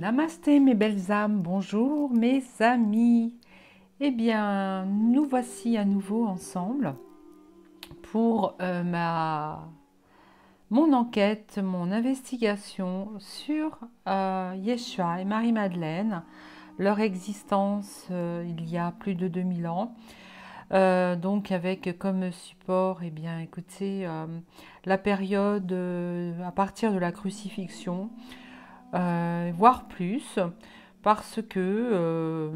Namasté mes belles âmes, bonjour mes amis. Eh bien, nous voici à nouveau ensemble pour mon enquête, mon investigation sur Yeshua et Marie-Madeleine, leur existence il y a plus de 2000 ans. Donc avec comme support, eh bien, écoutez, la période à partir de la crucifixion, voire plus, parce que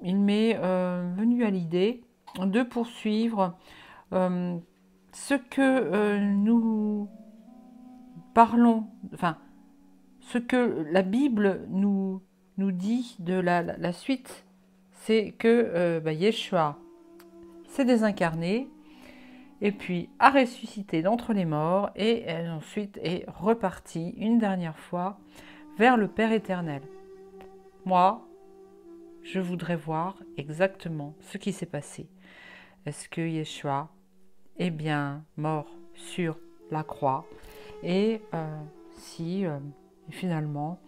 il m'est venu à l'idée de poursuivre euh, ce que nous parlons, enfin, ce que la Bible nous dit de la suite, c'est que Yeshua s'est désincarné et puis a ressuscité d'entre les morts et ensuite est reparti une dernière fois vers le Père éternel. Moi, je voudrais voir exactement ce qui s'est passé. Est-ce que Yeshua est bien mort sur la croix et si finalement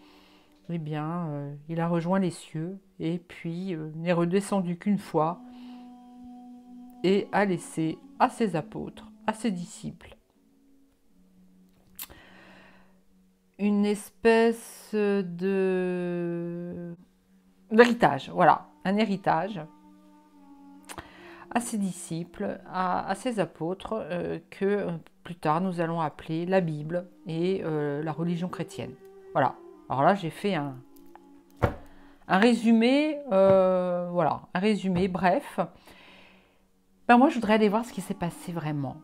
eh bien, il a rejoint les cieux et puis n'est redescendu qu'une fois et a laissé à ses apôtres, à ses disciples, une espèce d'héritage, voilà, un héritage à ses disciples, à ses apôtres, que plus tard nous allons appeler la Bible et la religion chrétienne. Voilà, alors là j'ai fait un résumé, voilà, un résumé bref. Ben moi je voudrais aller voir ce qui s'est passé vraiment.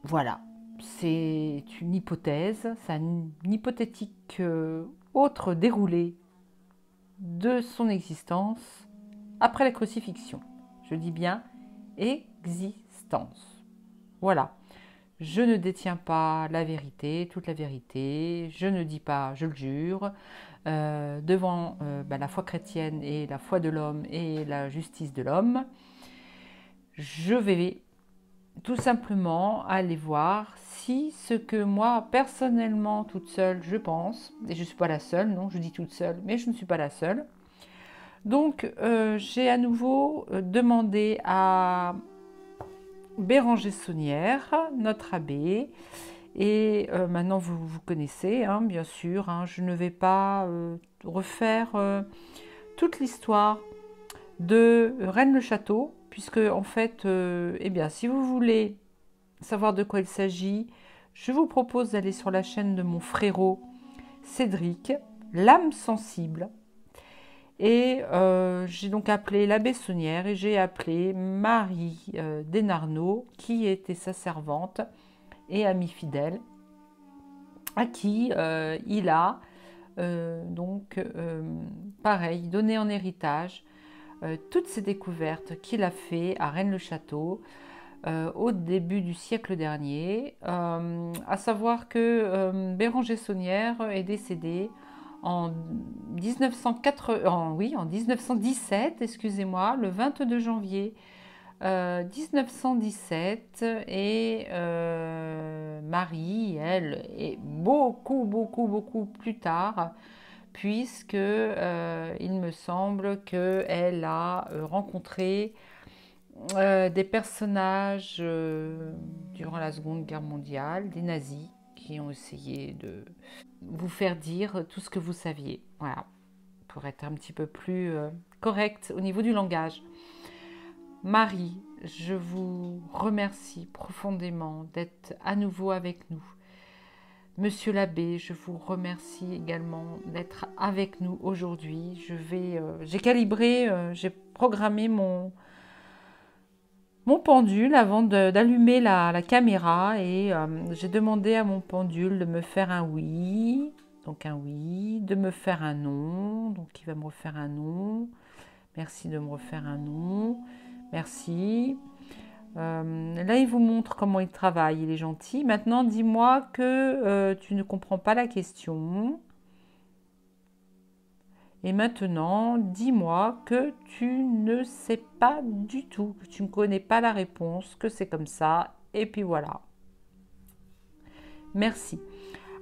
Voilà, c'est une hypothèse, c'est un hypothétique autre déroulé de son existence après la crucifixion. Je dis bien existence. Voilà. Je ne détiens pas la vérité, toute la vérité. Je ne dis pas, je le jure, devant la foi chrétienne et la foi de l'homme et la justice de l'homme. Je vais tout simplement aller voir si ce que moi, personnellement, toute seule, je pense, et je ne suis pas la seule, non, je dis toute seule, mais je ne suis pas la seule. Donc, j'ai à nouveau demandé à Béranger Saunière, notre abbé, et maintenant vous connaissez, hein, bien sûr, hein, je ne vais pas refaire toute l'histoire de Rennes-le-Château, puisque en fait, eh bien, si vous voulez savoir de quoi il s'agit, je vous propose d'aller sur la chaîne de mon frérot Cédric, l'âme sensible. Et j'ai donc appelé l'abbé Saunière et j'ai appelé Marie Desnarnaud, qui était sa servante et amie fidèle, à qui il a pareil, donné en héritage toutes ces découvertes qu'il a fait à Rennes-le-Château au début du siècle dernier, à savoir que Béranger Saunière est décédé en 1917, excusez-moi, le 22 janvier 1917, et Marie, elle, est beaucoup plus tard, puisque il me semble qu'elle a rencontré des personnages durant la Seconde Guerre mondiale, des nazis, qui ont essayé de vous faire dire tout ce que vous saviez. Voilà, pour être un petit peu plus correct au niveau du langage. Marie, je vous remercie profondément d'être à nouveau avec nous. Monsieur l'abbé, je vous remercie également d'être avec nous aujourd'hui. J'ai calibré, j'ai programmé mon pendule avant d'allumer la caméra et j'ai demandé à mon pendule de me faire un oui, donc un oui, de me faire un non, donc il va me refaire un non. Merci de me refaire un non. Merci. Là, il vous montre comment il travaille, il est gentil. Maintenant, dis-moi que tu ne comprends pas la question. Et maintenant, dis-moi que tu ne sais pas du tout, que tu ne connais pas la réponse, que c'est comme ça. Et puis voilà. Merci.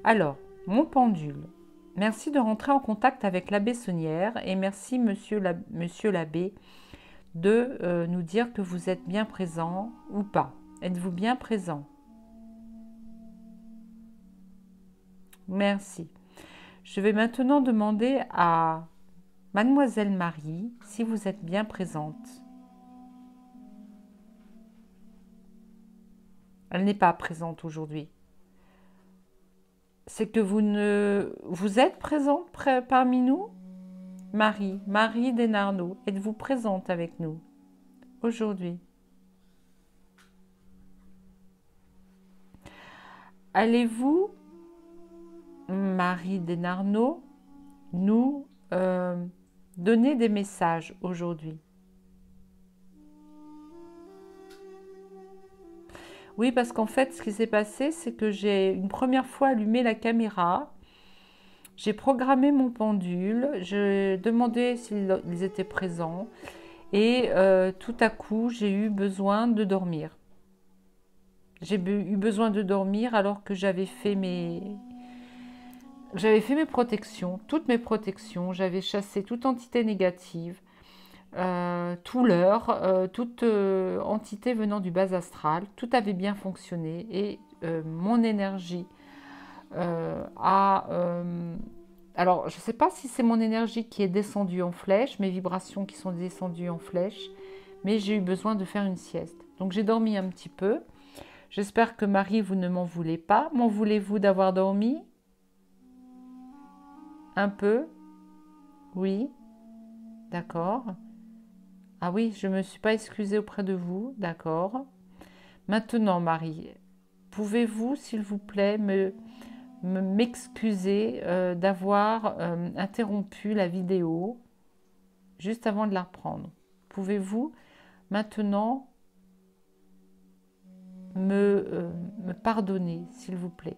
Alors, mon pendule. Merci de rentrer en contact avec l'abbé Saunière et merci monsieur l'abbé de nous dire que vous êtes bien présent ou pas. Êtes-vous bien présent? Merci. Je vais maintenant demander à Mademoiselle Marie si vous êtes bien présente. Elle n'est pas présente aujourd'hui. C'est que vous êtes présente parmi nous? Marie Desnarnaud, êtes-vous présente avec nous aujourd'hui? Allez-vous, Marie Desnarnaud, nous donner des messages aujourd'hui? Oui, parce qu'en fait, ce qui s'est passé, c'est que j'ai une première fois allumé la caméra, j'ai programmé mon pendule, je demandais s'ils étaient présents et tout à coup, j'ai eu besoin de dormir. J'ai eu besoin de dormir alors que j'avais fait mes protections, toutes mes protections, j'avais chassé toute entité négative, tout leurre, toute entité venant du bas astral, tout avait bien fonctionné et mon énergie alors, je ne sais pas si c'est mon énergie qui est descendue en flèche, mes vibrations qui sont descendues en flèche, mais j'ai eu besoin de faire une sieste. Donc, j'ai dormi un petit peu. J'espère que Marie, vous ne m'en voulez pas. M'en voulez-vous d'avoir dormi? Un peu? Oui. D'accord. Ah oui, je ne me suis pas excusée auprès de vous. D'accord. Maintenant, Marie, pouvez-vous, s'il vous plaît, m'excuser d'avoir interrompu la vidéo juste avant de la reprendre? Pouvez-vous maintenant me pardonner, s'il vous plaît?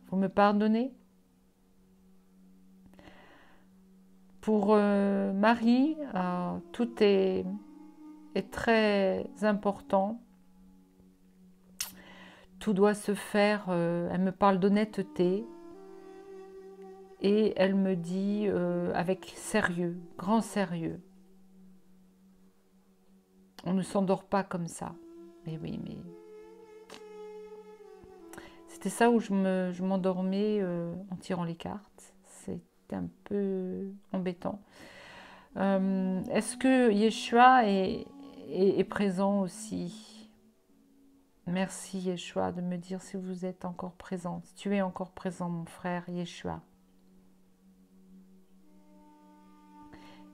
Vous me pardonnez? Pour Marie, tout est très important. Tout doit se faire, elle me parle d'honnêteté et elle me dit avec sérieux, grand sérieux. On ne s'endort pas comme ça. Mais oui, mais... C'était ça où je m'endormais en tirant les cartes. C'était un peu embêtant. Est-ce que Yeshua est présent aussi? Merci Yeshua de me dire si vous êtes encore présent. Si tu es encore présent, mon frère Yeshua.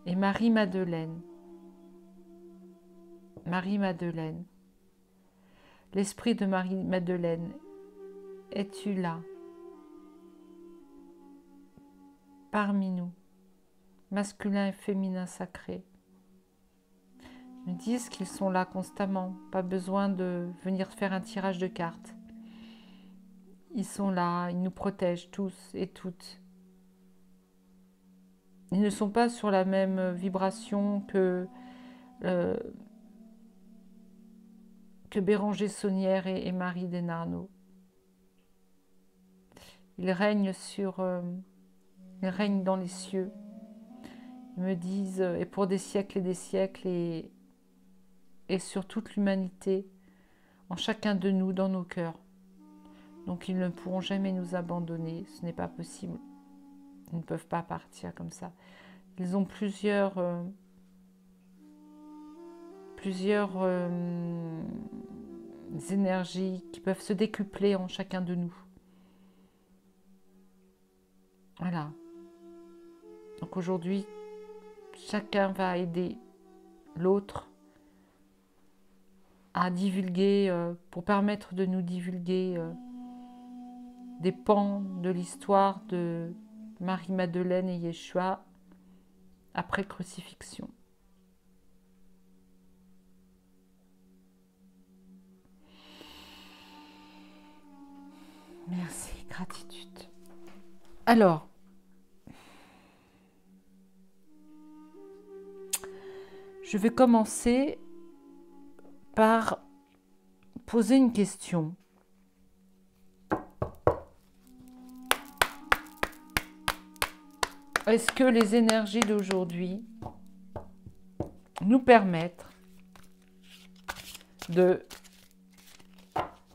Et Marie-Madeleine. Marie-Madeleine. L'esprit de Marie-Madeleine, es-tu là? Parmi nous, masculin et féminin sacré. Ils me disent qu'ils sont là constamment, pas besoin de venir faire un tirage de cartes. Ils sont là, ils nous protègent tous et toutes. Ils ne sont pas sur la même vibration que Béranger Saunière et Marie Desnarnaud. Ils règnent ils règnent dans les cieux. Ils me disent, et pour des siècles et des siècles, et sur toute l'humanité, en chacun de nous, dans nos cœurs. Donc ils ne pourront jamais nous abandonner, ce n'est pas possible. Ils ne peuvent pas partir comme ça. Ils ont plusieurs énergies qui peuvent se décupler en chacun de nous. Voilà. Donc aujourd'hui, chacun va aider l'autre à divulguer, pour permettre de nous divulguer des pans de l'histoire de Marie-Madeleine et Yeshua après crucifixion. Merci, gratitude. Alors, je vais commencer par poser une question. est-ce que les énergies d'aujourd'hui nous permettent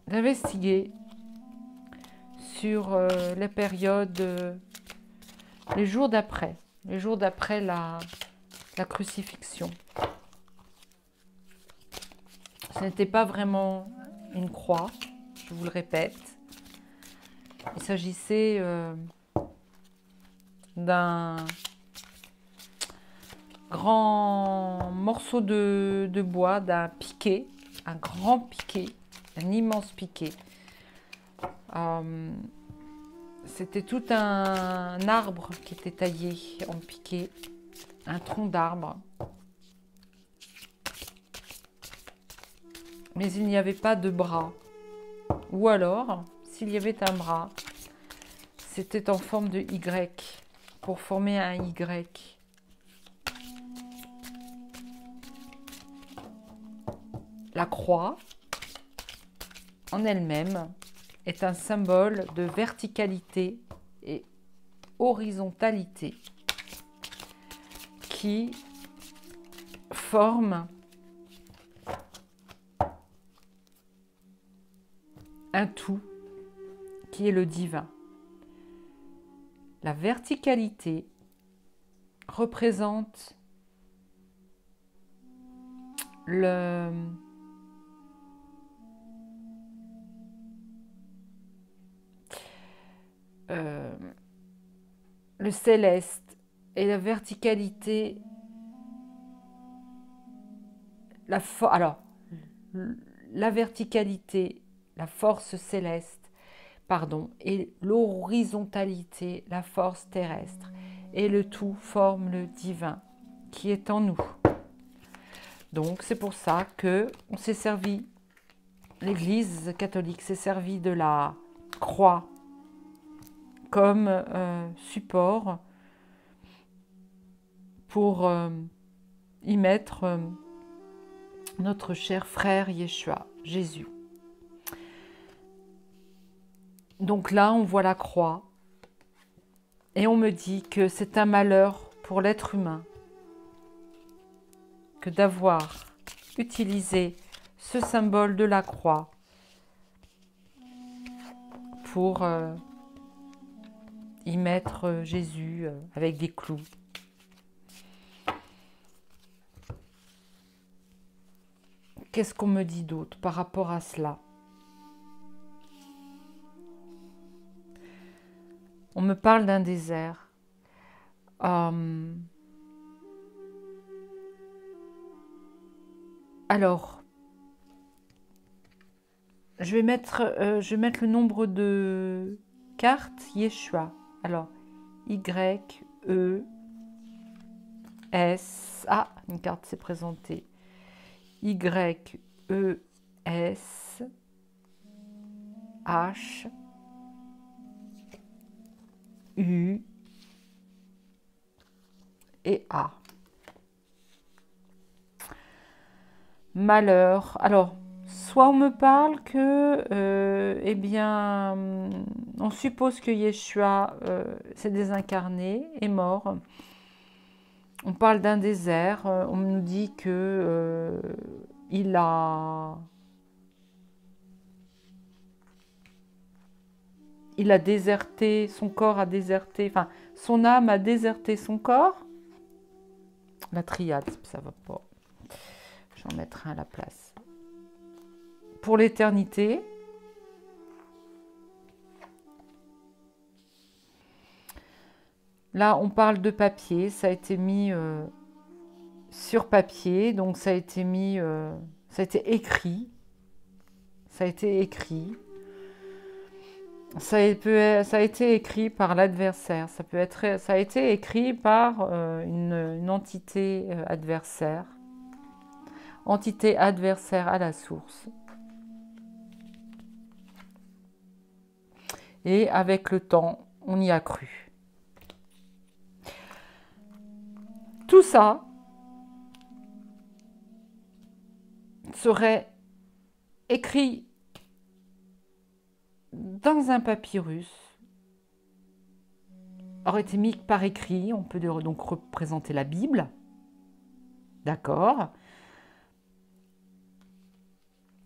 d'investiguer sur les périodes, les jours d'après la crucifixion. Ce n'était pas vraiment une croix, je vous le répète. Il s'agissait d'un grand morceau de bois, d'un piquet, un grand piquet, un immense piquet. C'était tout un arbre qui était taillé en piquet, un tronc d'arbre. Mais il n'y avait pas de bras. Ou alors, s'il y avait un bras, c'était en forme de Y, pour former un Y. La croix, en elle-même, est un symbole de verticalité et horizontalité qui forme un tout qui est le divin. La verticalité représente le céleste, et la verticalité, la verticalité, la force céleste, pardon, et l'horizontalité, la force terrestre, et le tout forme le divin qui est en nous. Donc c'est pour ça que on s'est servi, l'Église catholique s'est servie de la croix comme support pour y mettre notre cher frère Yeshua, Jésus. Donc là, on voit la croix et on me dit que c'est un malheur pour l'être humain que d'avoir utilisé ce symbole de la croix pour y mettre Jésus avec des clous. Qu'est-ce qu'on me dit d'autre par rapport à cela? On me parle d'un désert. Alors, je vais mettre le nombre de cartes Yeshua. Alors, Y, E, S. Ah, une carte s'est présentée. Y, E, S, H, U et A. Malheur. Alors, soit on me parle que, eh bien, on suppose que Yeshua s'est désincarné, est mort. On parle d'un désert. On nous dit que il a déserté, son corps a déserté, enfin, son âme a déserté son corps. La triade, ça va pas. J'en mettrai à la place. Pour l'éternité. Là, on parle de papier. Ça a été mis sur papier. Donc, ça a été mis... ça a été écrit. Ça a été écrit. Ça a été écrit par l'adversaire. Ça a été écrit par une entité adversaire. Entité adversaire à la source. Et avec le temps, on y a cru. Tout ça serait écrit dans un papyrus aurait été mis par écrit. On peut donc représenter la Bible. D'accord.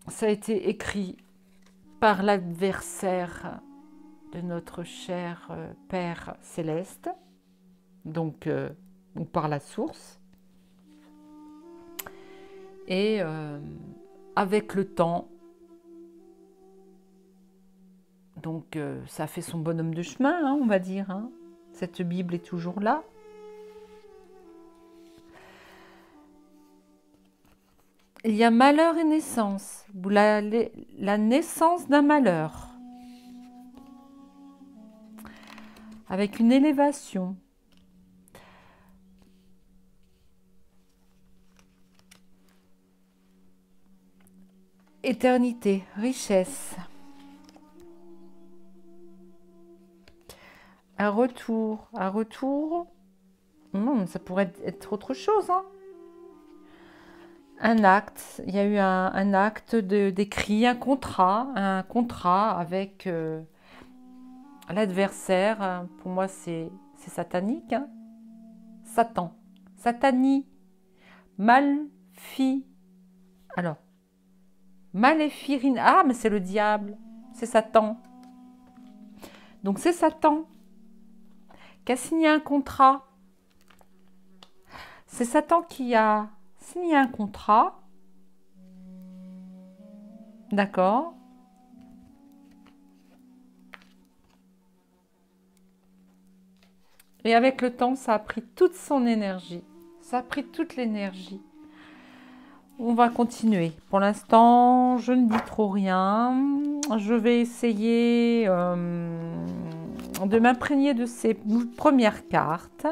Ça a été écrit par l'adversaire de notre cher Père Céleste, donc ou par la source. Et avec le temps, donc ça fait son bonhomme de chemin, hein, on va dire. Hein. Cette Bible est toujours là. Il y a malheur et naissance, la naissance d'un malheur, avec une élévation. Éternité, richesse. Un retour. Ça pourrait être autre chose. Hein. Un acte, il y a eu un acte d'écrit, un contrat avec l'adversaire. Pour moi, c'est satanique. Hein. Satan. Satanie. Malfi. Alors, Maléphirine. Ah, mais c'est le diable. C'est Satan. Donc, c'est Satan qui a signé un contrat. C'est Satan qui a signé un contrat. D'accord. Et avec le temps, ça a pris toute son énergie. Ça a pris toute l'énergie. On va continuer. Pour l'instant, je ne dis trop rien. Je vais essayer de m'imprégner de ces premières cartes.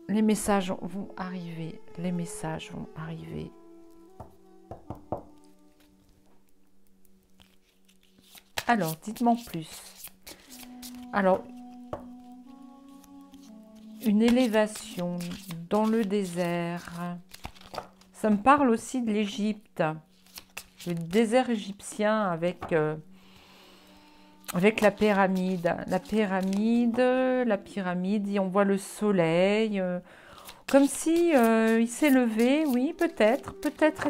Les messages vont arriver. Les messages vont arriver. Alors, dites-moi plus. Alors, une élévation dans le désert. Ça me parle aussi de l'Égypte. Le désert égyptien avec la pyramide. La pyramide, et on voit le soleil. Comme si il s'est levé, oui, peut-être. Peut-être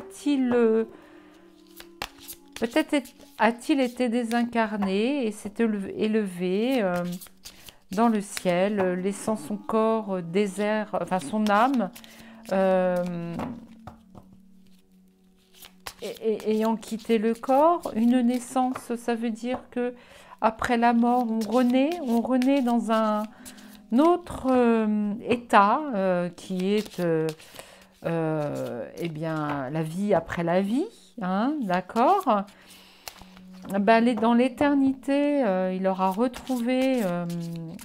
a-t-il été désincarné et s'est élevé dans le ciel, laissant son corps désert, enfin son âme, ayant quitté le corps. Une naissance, ça veut dire que après la mort, on renaît dans un autre état qui est eh bien, la vie après la vie, hein, d'accord. Dans l'éternité, il aura retrouvé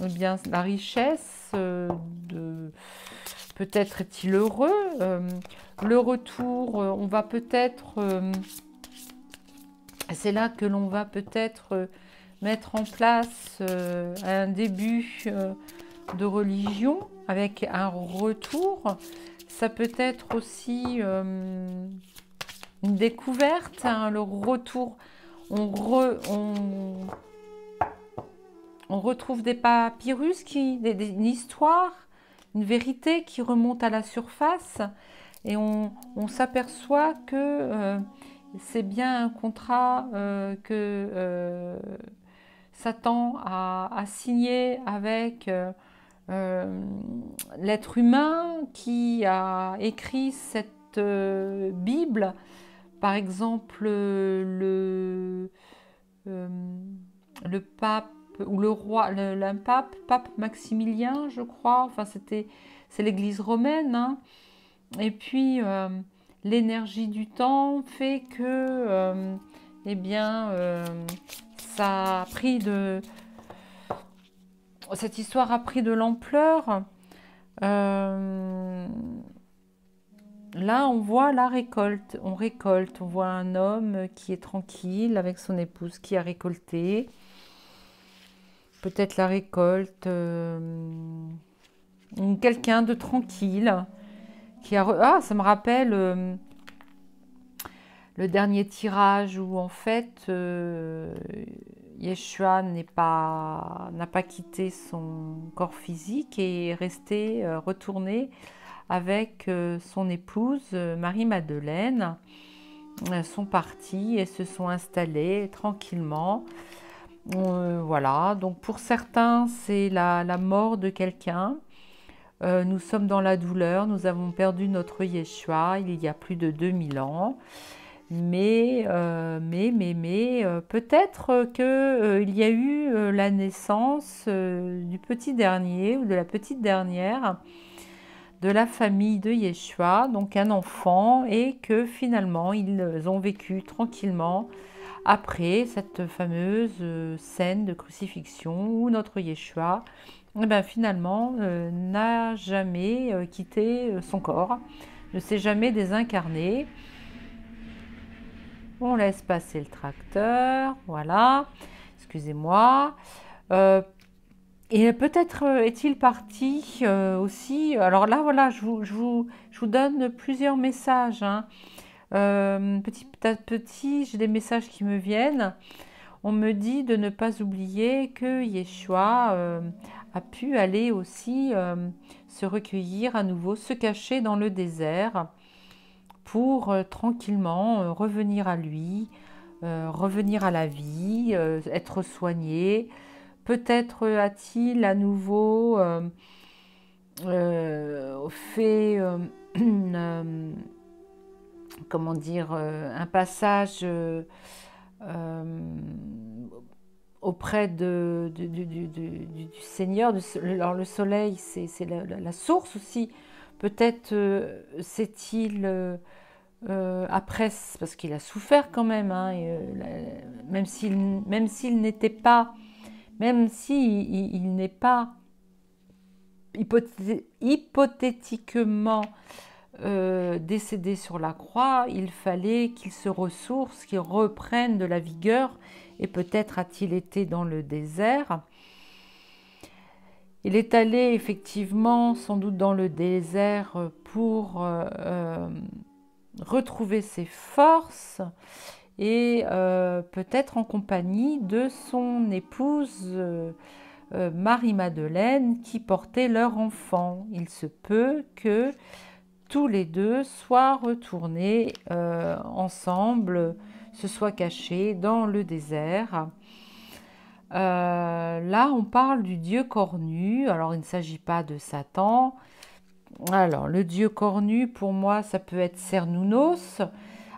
eh bien, la richesse de... Peut-être est-il heureux. Le retour, on va peut-être... c'est là que l'on va peut-être mettre en place un début de religion avec un retour. Ça peut être aussi une découverte, hein, le retour. On retrouve des papyrus, une histoire, une vérité qui remonte à la surface et on s'aperçoit que c'est bien un contrat que Satan a signé avec l'être humain qui a écrit cette Bible. Par exemple, le pape ou le roi, pape Maximilien, je crois. Enfin, c'est l'Église romaine. Hein. Et puis, l'énergie du temps fait que, eh bien, ça a pris cette histoire a pris de l'ampleur. Là, on voit la récolte. On récolte. On voit un homme qui est tranquille avec son épouse qui a récolté. Peut-être la récolte. Quelqu'un de tranquille qui a. Ah, ça me rappelle le dernier tirage où en fait Yeshua n'a pas quitté son corps physique et est resté retourné avec son épouse Marie-Madeleine. Sont partis et se sont installés tranquillement. Voilà, donc pour certains, c'est la mort de quelqu'un. Nous sommes dans la douleur, nous avons perdu notre Yeshua il y a plus de 2000 ans. Mais peut-être qu'il y a eu la naissance du petit dernier ou de la petite dernière de la famille de Yeshua, donc un enfant, et que finalement ils ont vécu tranquillement après cette fameuse scène de crucifixion où notre Yeshua finalement n'a jamais quitté son corps, ne s'est jamais désincarné. On laisse passer le tracteur, voilà, excusez-moi. Et peut-être est-il parti aussi. Alors là, voilà, je vous donne plusieurs messages. Hein. Petit à petit, j'ai des messages qui me viennent. On me dit de ne pas oublier que Yeshua a pu aller aussi se recueillir à nouveau, se cacher dans le désert pour tranquillement revenir à lui, revenir à la vie, être soigné. Peut-être a-t-il à nouveau fait comment dire, un passage auprès du Seigneur. Alors le soleil, c'est la source aussi. Peut-être c'est-il après, parce qu'il a souffert quand même, hein, même s'il n'était pas, même s'il n'est pas hypothétiquement décédé sur la croix, il fallait qu'il se ressource, qu'il reprenne de la vigueur, et peut-être a-t-il été dans le désert. Il est allé effectivement sans doute dans le désert pour retrouver ses forces et peut-être en compagnie de son épouse Marie-Madeleine qui portait leur enfant. Il se peut que tous les deux soient retournés ensemble, se soient cachés dans le désert. Là, on parle du dieu cornu. Alors, il ne s'agit pas de Satan. Alors, le dieu cornu, pour moi, ça peut être Cernunnos,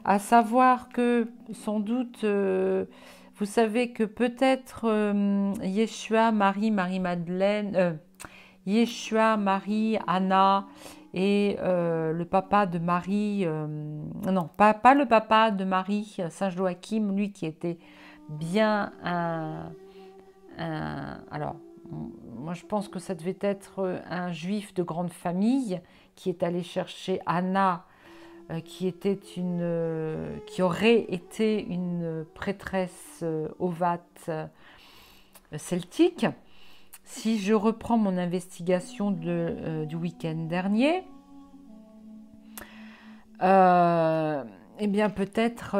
à savoir que, sans doute, vous savez que peut-être Yeshua, Marie-Madeleine, Yeshua, Marie, Anna et le papa de Marie, non, pas le papa de Marie, Saint Joachim, lui qui était bien alors, moi je pense que ça devait être un juif de grande famille qui est allé chercher Anna, qui aurait été une prêtresse ovate celtique. Si je reprends mon investigation du week-end dernier, eh bien peut-être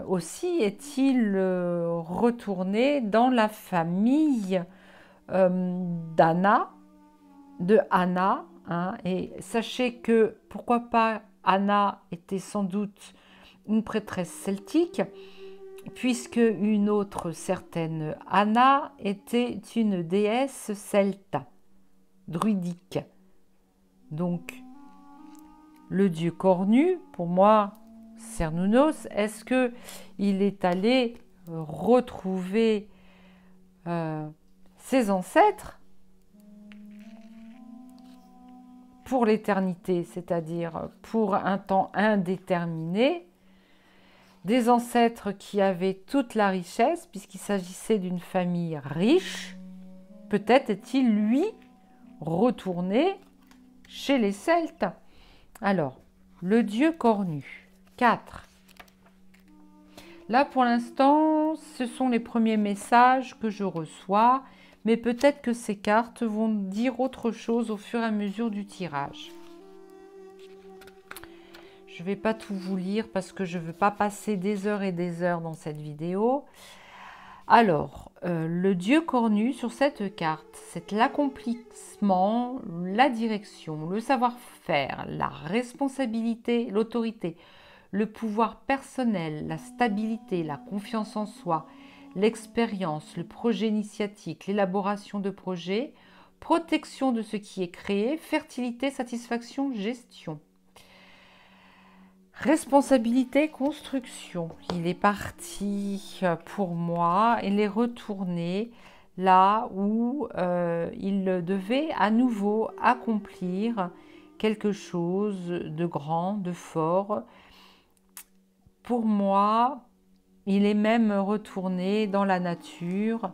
aussi est-il retourné dans la famille d'Anna, de Anna. Hein, et sachez que, pourquoi pas, Anna était sans doute une prêtresse celtique, puisque une autre certaine Anna était une déesse celte, druidique. Donc, le dieu cornu, pour moi, Cernunnos, est-ce qu'il est allé retrouver ses ancêtres pour l'éternité, c'est-à-dire pour un temps indéterminé, des ancêtres qui avaient toute la richesse, puisqu'il s'agissait d'une famille riche? Peut-être est-il, lui, retourné chez les Celtes. Alors, le dieu cornu, 4. Là, pour l'instant, ce sont les premiers messages que je reçois, mais peut-être que ces cartes vont dire autre chose au fur et à mesure du tirage. Je ne vais pas tout vous lire parce que je ne veux pas passer des heures et des heures dans cette vidéo. Alors, le dieu cornu sur cette carte, c'est l'accomplissement, la direction, le savoir-faire, la responsabilité, l'autorité, le pouvoir personnel, la stabilité, la confiance en soi, l'expérience, le projet initiatique, l'élaboration de projets, protection de ce qui est créé, fertilité, satisfaction, gestion. Responsabilité, construction. Il est parti pour moi. Il est retourné là où il devait à nouveau accomplir quelque chose de grand, de fort. Pour moi, il est même retourné dans la nature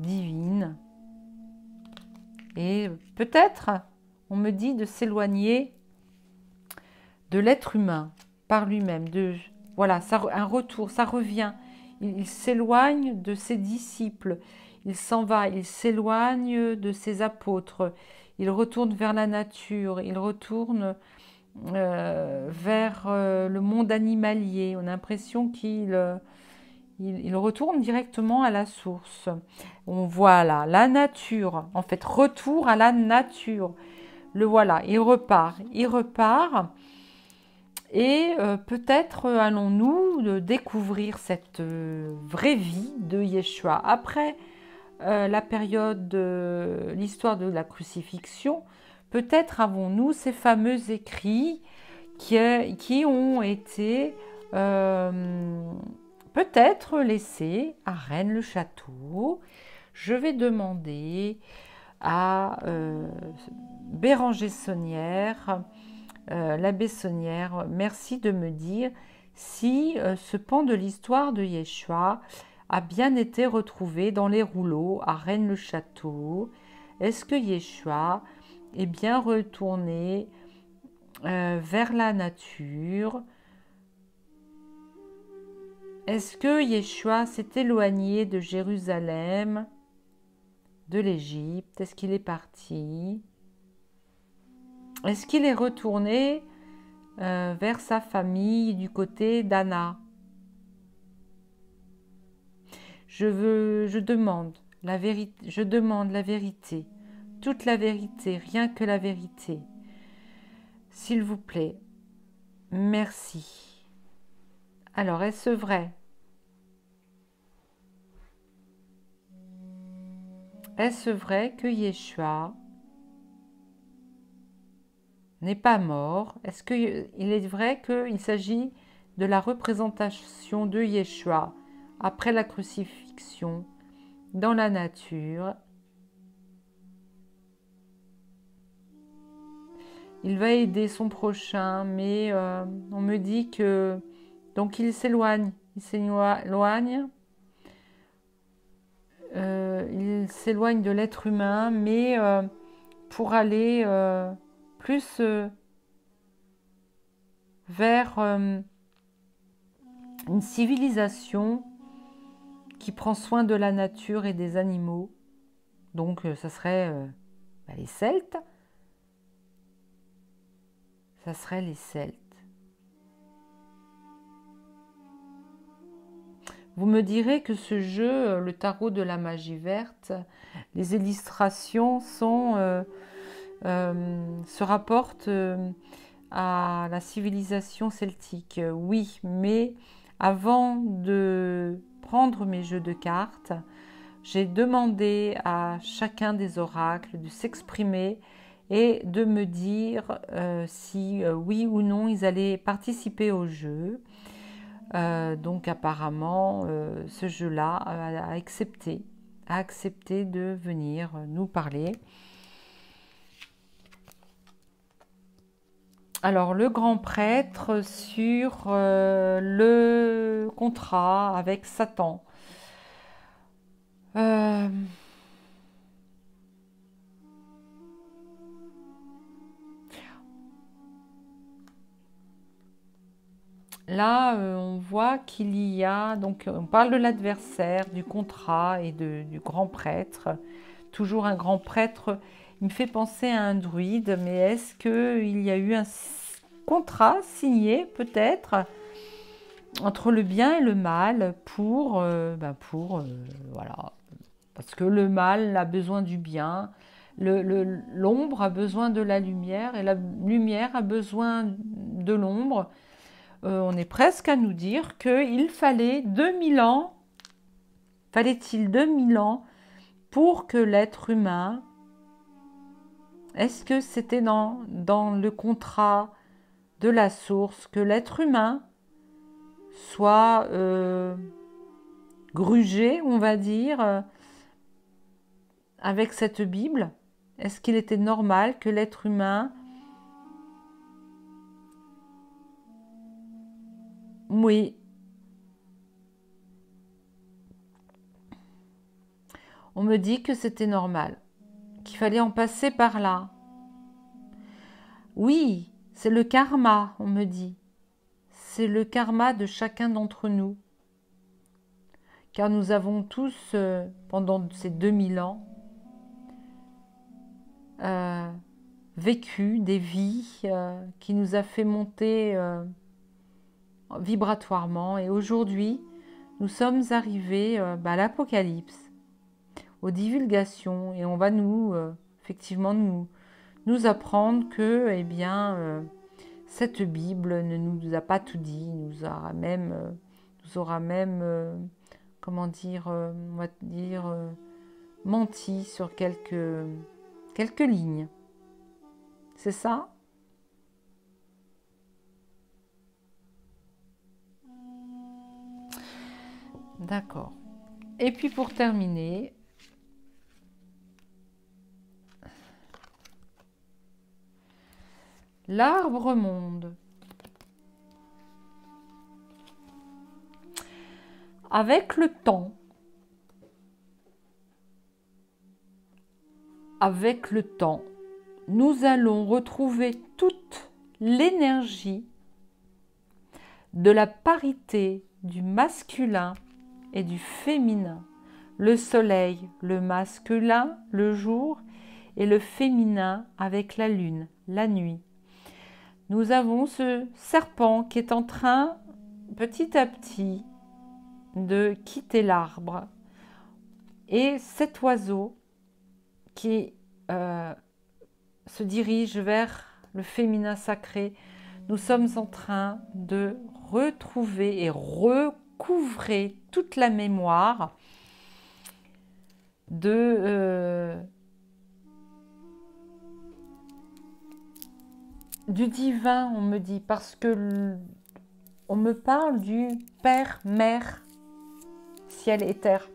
divine. Et peut-être, on me dit de s'éloigner de l'être humain par lui-même. Voilà, un retour, ça revient. Il s'éloigne de ses disciples. Il s'en va, il s'éloigne de ses apôtres. Il retourne vers la nature. Il retourne vers le monde animalier. On a l'impression qu'il retourne directement à la source. On voit là la nature. En fait, retour à la nature. Le voilà, il repart. Il repart. Et peut-être allons-nous découvrir cette vraie vie de Yeshua. Après la période de l'histoire de la crucifixion, peut-être avons-nous ces fameux écrits qui ont été peut-être laissés à Rennes-le-Château. Je vais demander à Béranger Saunière, l'abbé Saunière, merci de me dire si ce pan de l'histoire de Yeshua a bien été retrouvé dans les rouleaux à Rennes-le-Château. Est-ce que Yeshua est bien retourné vers la nature? Est-ce que Yeshua s'est éloigné de Jérusalem, de l'Égypte? Est-ce qu'il est parti? Est-ce qu'il est retourné vers sa famille du côté d'Anna? Je demande la vérité, toute la vérité, rien que la vérité. S'il vous plaît, merci. Alors, est-ce vrai? Est-ce vrai que Yeshua n'est pas mort? Est-ce qu'il est vrai qu'il s'agit de la représentation de Yeshua après la crucifixion dans la nature? Il va aider son prochain, mais on me dit que donc il s'éloigne, il s'éloigne de l'être humain, mais pour aller plus vers une civilisation qui prend soin de la nature et des animaux. Donc ça serait les Celtes. Ça serait les Celtes. Vous me direz que ce jeu, le tarot de la magie verte, les illustrations se rapportent à la civilisation celtique. Oui, mais avant de prendre mes jeux de cartes, j'ai demandé à chacun des oracles de s'exprimer et de me dire si oui ou non ils allaient participer au jeu. Donc apparemment, ce jeu-là a accepté de venir nous parler. Alors, le grand prêtre sur le contrat avec Satan. Là, on voit qu'il y a, donc on parle de l'adversaire, du contrat et du grand prêtre. Toujours un grand prêtre, il me fait penser à un druide, mais est-ce qu'il y a eu contrat signé peut-être entre le bien et le mal voilà, parce que le mal a besoin du bien, l'ombre a besoin de la lumière et la lumière a besoin de l'ombre. On est presque à nous dire qu'il fallait 2000 ans, fallait-il 2000 ans pour que l'être humain, est-ce que c'était dans le contrat de la source, que l'être humain soit grugé, on va dire, avec cette Bible? Est-ce qu'il était normal que l'être humain, oui, on me dit que c'était normal, qu'il fallait en passer par là. Oui, c'est le karma, on me dit. C'est le karma de chacun d'entre nous. Car nous avons tous, pendant ces 2000 ans, vécu des vies qui nous a fait monter vibratoirement. Et aujourd'hui, nous sommes arrivés à l'Apocalypse, aux divulgations, et on va effectivement nous apprendre que, eh bien, cette Bible ne nous a pas tout dit, nous aura même comment dire, on va dire, menti sur quelques lignes. C'est ça? D'accord. Et puis pour terminer, l'arbre monde. Avec le temps, nous allons retrouver toute l'énergie de la parité du masculin et du féminin. Le soleil, le masculin, le jour, et le féminin avec la lune, la nuit. Nous avons ce serpent qui est en train, petit à petit, de quitter l'arbre. Et cet oiseau qui se dirige vers le féminin sacré, nous sommes en train de retrouver et recouvrer toute la mémoire du divin, on me dit, parce que on me parle du Père, Mère, ciel et terre.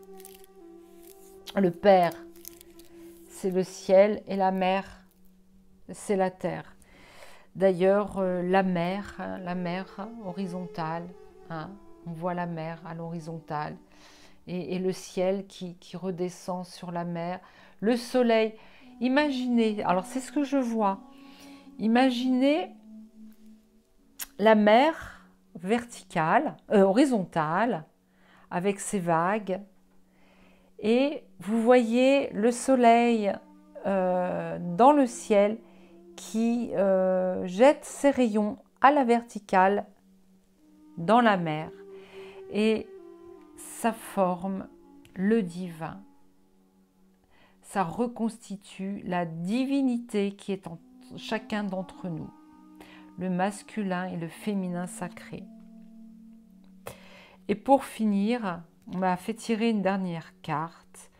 Le Père, c'est le ciel, et la Mère, c'est la terre. D'ailleurs, la mer horizontale, hein, on voit la mer à l'horizontale, et le ciel qui redescend sur la mer, le soleil. Imaginez, alors c'est ce que je vois, imaginez la mer verticale, horizontale, avec ses vagues, et vous voyez le soleil dans le ciel qui jette ses rayons à la verticale dans la mer, et ça forme le divin. Ça reconstitue la divinité qui est en chacun d'entre nous, le masculin et le féminin sacré. Et pour finir, on m'a fait tirer une dernière carte,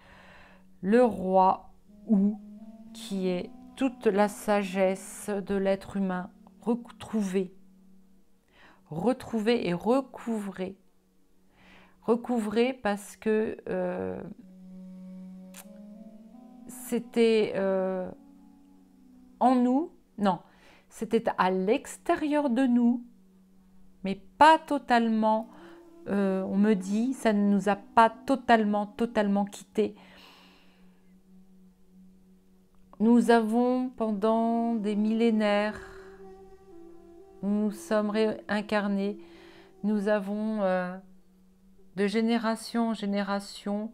le roi Ou, qui est toute la sagesse de l'être humain retrouvée et recouvrée. Recouvrée parce que c'était en nous, non, c'était à l'extérieur de nous, mais pas totalement, on me dit, ça ne nous a pas totalement quittés. Nous avons, pendant des millénaires, nous sommes réincarnés, nous avons de génération en génération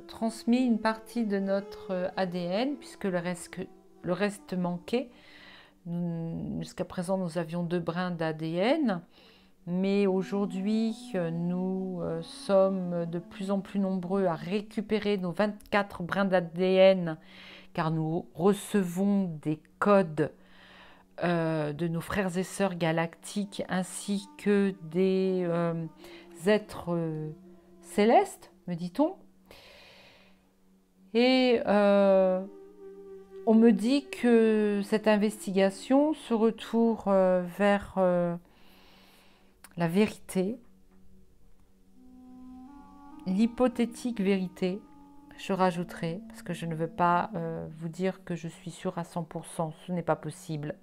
transmis une partie de notre ADN, puisque le reste manquait. Jusqu'à présent, nous avions 2 brins d'ADN, mais aujourd'hui, nous sommes de plus en plus nombreux à récupérer nos 24 brins d'ADN, car nous recevons des codes de nos frères et sœurs galactiques, ainsi que des êtres célestes, me dit-on. Et on me dit que cette investigation, ce retour vers la vérité, l'hypothétique vérité, je rajouterai, parce que je ne veux pas vous dire que je suis sûre à 100%, ce n'est pas possible.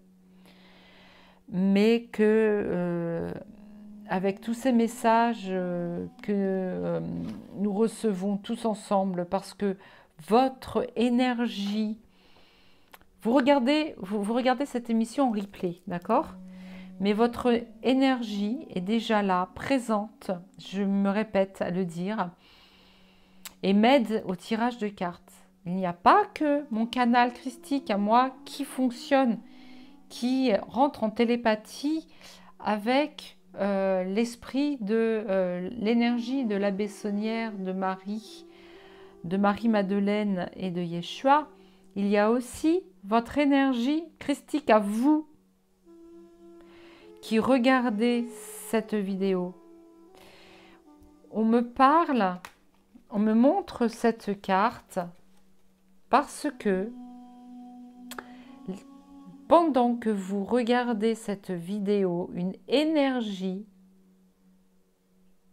Mais que avec tous ces messages que nous recevons tous ensemble, parce que votre énergie, vous regardez cette émission en replay, d'accord? Mais votre énergie est déjà là, présente, je me répète à le dire, et m'aide au tirage de cartes. Il n'y a pas que mon canal christique à moi qui fonctionne, qui rentre en télépathie avec l'esprit de l'énergie de l'abbé Saunière, de Marie-Madeleine et de Yeshua. Il y a aussi votre énergie christique à vous qui regardez cette vidéo. On me parle, on me montre cette carte parce que pendant que vous regardez cette vidéo, une énergie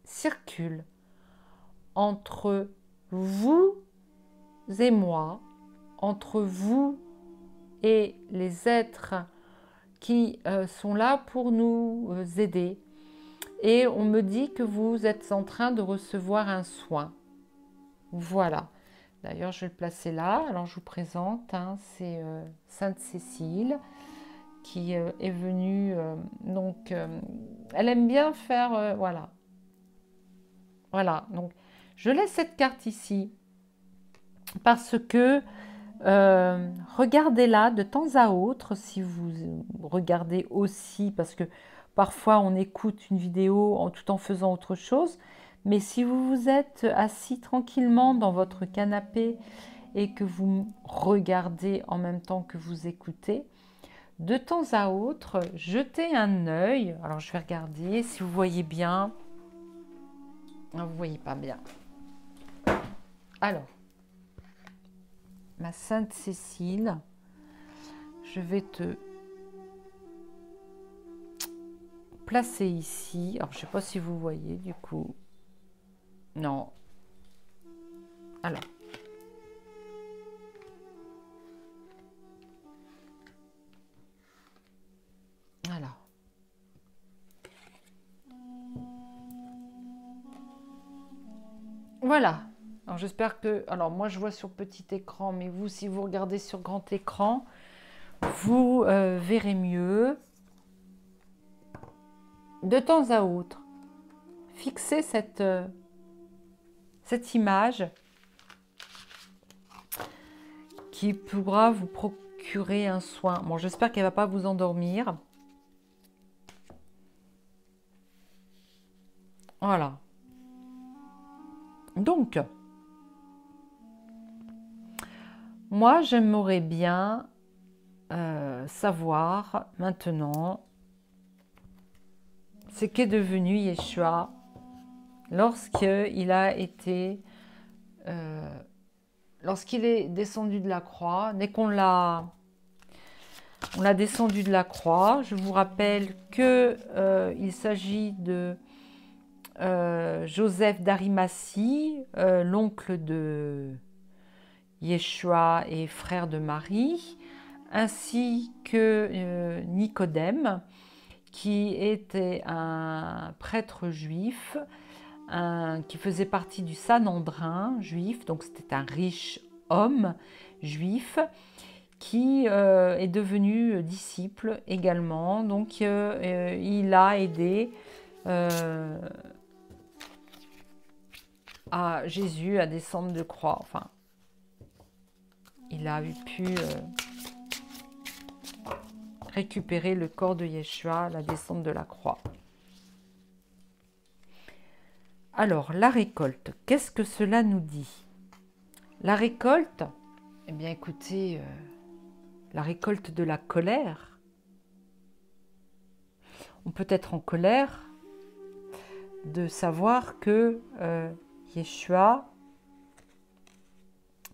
circule entre vous et moi, entre vous et les êtres qui sont là pour nous aider. Et on me dit que vous êtes en train de recevoir un soin. Voilà. D'ailleurs, je vais le placer là. Alors, je vous présente, hein, c'est Sainte Cécile qui est venue. Donc, elle aime bien faire... voilà. Voilà. Donc, je laisse cette carte ici parce que regardez-la de temps à autre si vous regardez aussi, parce que parfois on écoute une vidéo tout en faisant autre chose. Mais si vous vous êtes assis tranquillement dans votre canapé et que vous regardez en même temps que vous écoutez, de temps à autre, jetez un œil. Alors je vais regarder si vous voyez bien. Vous ne voyez pas bien. Alors, ma Sainte Cécile, je vais te placer ici. Alors je ne sais pas si vous voyez du coup. Non. Alors. Alors. Voilà. Alors j'espère que... Alors moi je vois sur petit écran, mais vous, si vous regardez sur grand écran, vous verrez mieux. De temps à autre, fixez cette image qui pourra vous procurer un soin. Bon, j'espère qu'elle ne va pas vous endormir. Voilà. Donc, moi, j'aimerais bien savoir maintenant ce qu'est devenu Yeshua lorsqu'il a été, lorsqu'il est descendu de la croix, dès qu'on l'a descendu de la croix. Je vous rappelle que il s'agit de Joseph d'Arimathie, l'oncle de Yeshua et frère de Marie, ainsi que Nicodème, qui était un prêtre juif, qui faisait partie du Sanhédrin juif, donc c'était un riche homme juif, qui est devenu disciple également. Donc il a aidé à Jésus à descendre de croix. Enfin, il a pu récupérer le corps de Yeshua, la descente de la croix. Alors, la récolte, qu'est-ce que cela nous dit? La récolte, eh bien écoutez, la récolte de la colère. On peut être en colère de savoir que Yeshua,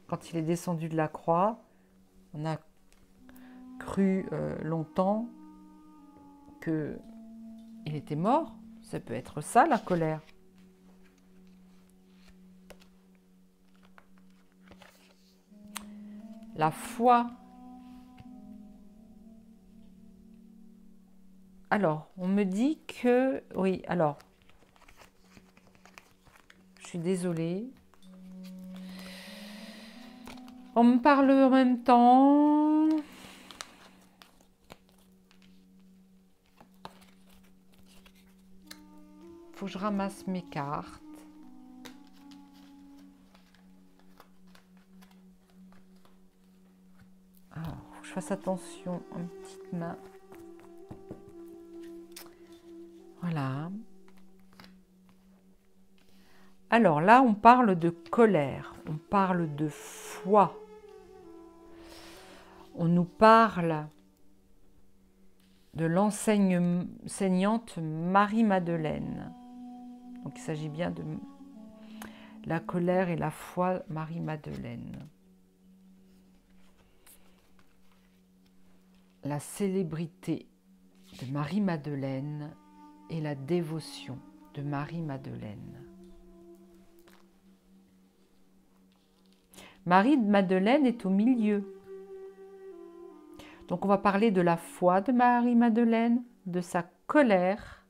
quand il est descendu de la croix, on a cru longtemps qu'il était mort. Ça peut être ça, la colère. La foi. Alors, on me dit que... Oui, alors... Je suis désolée. On me parle en même temps. Faut que je ramasse mes cartes. Alors, faut que je fasse attention à mes petites mains. Voilà. Alors là, on parle de colère, on parle de foi. On nous parle de l'enseignante Marie-Madeleine. Donc il s'agit bien de la colère et la foi Marie-Madeleine. La célébrité de Marie-Madeleine et la dévotion de Marie-Madeleine. Marie-Madeleine est au milieu. Donc on va parler de la foi de Marie-Madeleine, de sa colère.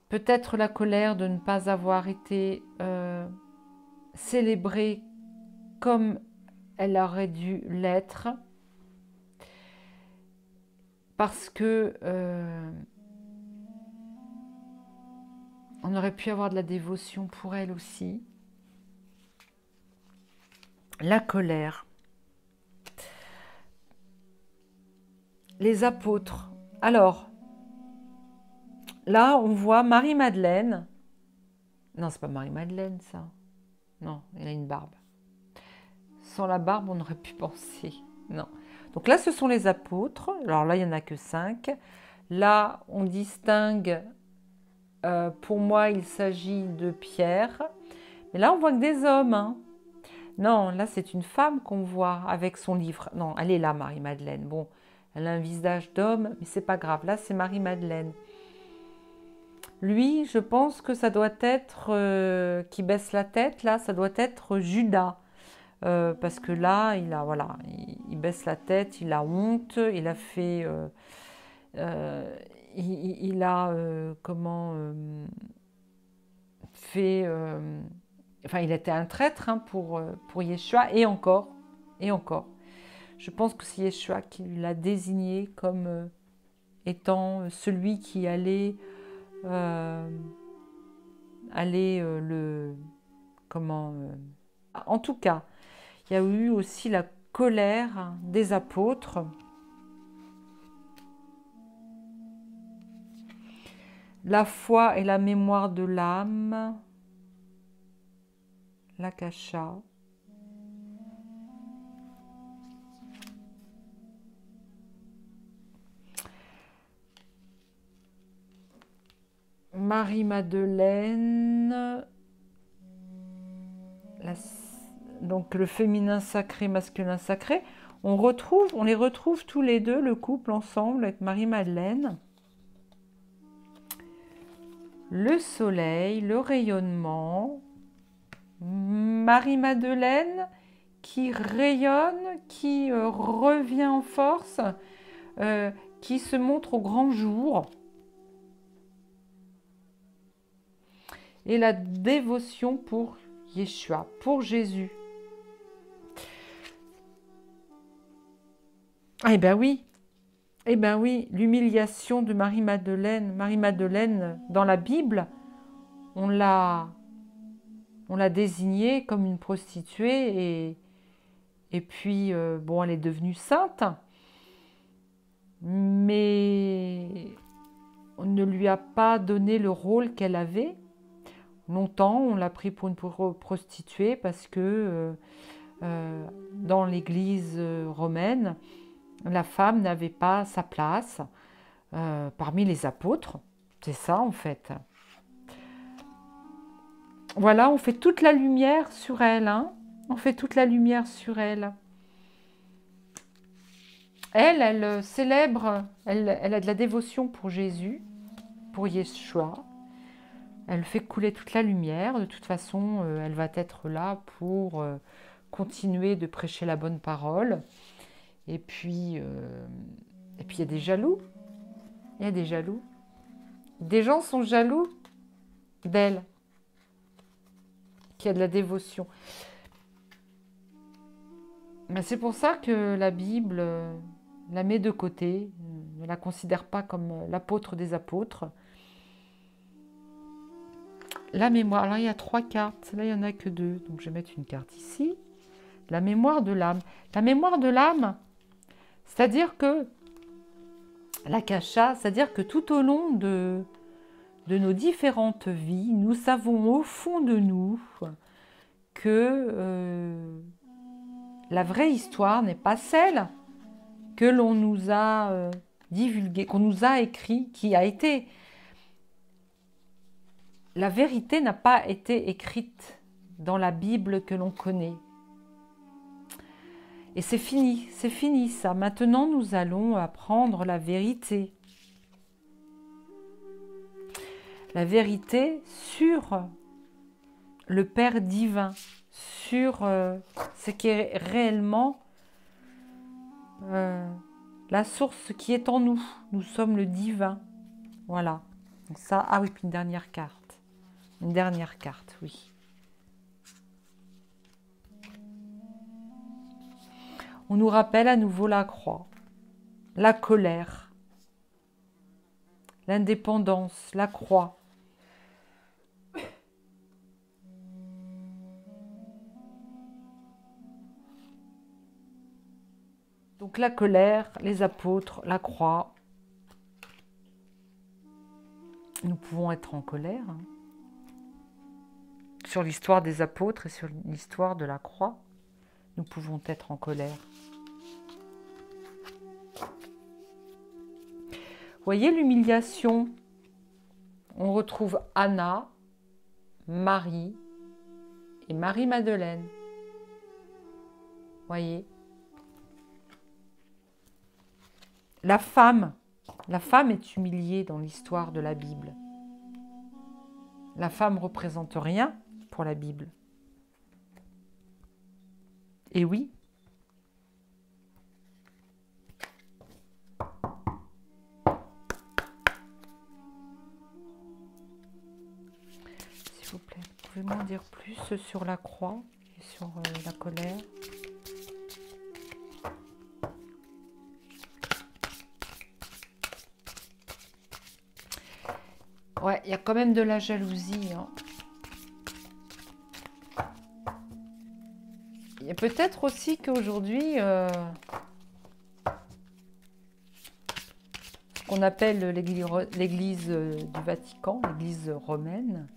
Peut-être la colère de ne pas avoir été célébrée comme elle aurait dû l'être. Parce que on aurait pu avoir de la dévotion pour elle aussi. La colère. Les apôtres. Alors, là, on voit Marie-Madeleine. Non, c'est pas Marie-Madeleine, ça. Non, elle a une barbe. Sans la barbe, on aurait pu penser. Non. Donc là, ce sont les apôtres. Alors là, il n'y en a que 5. Là, on distingue, pour moi, il s'agit de Pierre. Mais là, on voit que des hommes. Hein. Non, là, c'est une femme qu'on voit avec son livre. Non, elle est là, Marie-Madeleine. Bon, elle a un visage d'homme, mais c'est pas grave. Là, c'est Marie-Madeleine. Lui, je pense que ça doit être, qui baisse la tête, là, ça doit être Judas. Parce que là, voilà, il baisse la tête, il a honte, il a fait... il a, fait... enfin, il était un traître hein, pour Yeshua, et encore. Je pense que c'est Yeshua qui l'a désigné comme étant celui qui allait en tout cas, il y a eu aussi la colère des apôtres. La foi et la mémoire de l'âme. L'akasha. Marie-Madeleine. Donc le féminin sacré, masculin sacré. On les retrouve tous les deux, le couple ensemble avec Marie-Madeleine. Le soleil, le rayonnement. Marie-Madeleine qui rayonne, qui revient en force, qui se montre au grand jour. Et la dévotion pour Yeshua, pour Jésus. Eh bien oui, l'humiliation de Marie-Madeleine. Marie-Madeleine, dans la Bible, on l'a désignée comme une prostituée et puis, bon, elle est devenue sainte. mais on ne lui a pas donné le rôle qu'elle avait. Longtemps, on l'a pris pour une prostituée parce que dans l'église romaine, la femme n'avait pas sa place parmi les apôtres. C'est ça en fait. Voilà, on fait toute la lumière sur elle. Hein, on fait toute la lumière sur elle. Elle célèbre, elle a de la dévotion pour Jésus, pour Yeshua. Elle fait couler toute la lumière. De toute façon, elle va être là pour continuer de prêcher la bonne parole. Et puis, il y a des jaloux. Il y a des jaloux. Des gens sont jaloux d'elle, qui a de la dévotion. Mais c'est pour ça que la Bible la met de côté, ne la considère pas comme l'apôtre des apôtres. La mémoire, alors il y a 3 cartes, là il n'y en a que 2, donc je vais mettre une carte ici. La mémoire de l'âme. La mémoire de l'âme, c'est-à-dire que la kasha, c'est-à-dire que tout au long de nos différentes vies, nous savons au fond de nous que la vraie histoire n'est pas celle que l'on nous a divulguée, qu'on nous a écrit, qui a été... La vérité n'a pas été écrite dans la Bible que l'on connaît. Et c'est fini ça. Maintenant, nous allons apprendre la vérité. La vérité sur le Père divin, sur ce qui est réellement la source qui est en nous. Nous sommes le divin. Voilà. Donc ça, ah oui, puis une dernière carte. Une dernière carte, oui. On nous rappelle à nouveau la croix, la colère, l'indépendance, la croix. Donc la colère, les apôtres, la croix. Nous pouvons être en colère hein, sur l'histoire des apôtres et sur l'histoire de la croix. Nous pouvons être en colère. Voyez l'humiliation. On retrouve Anna, Marie et Marie-Madeleine. Voyez. La femme est humiliée dans l'histoire de la Bible. La femme ne représente rien pour la Bible. Et oui. S'il vous plaît, pouvez m'en dire plus sur la croix et sur la colère? Ouais, il y a quand même de la jalousie. Hein. Il y a peut-être aussi qu'aujourd'hui, ce qu'on appelle l'église du Vatican, l'église romaine,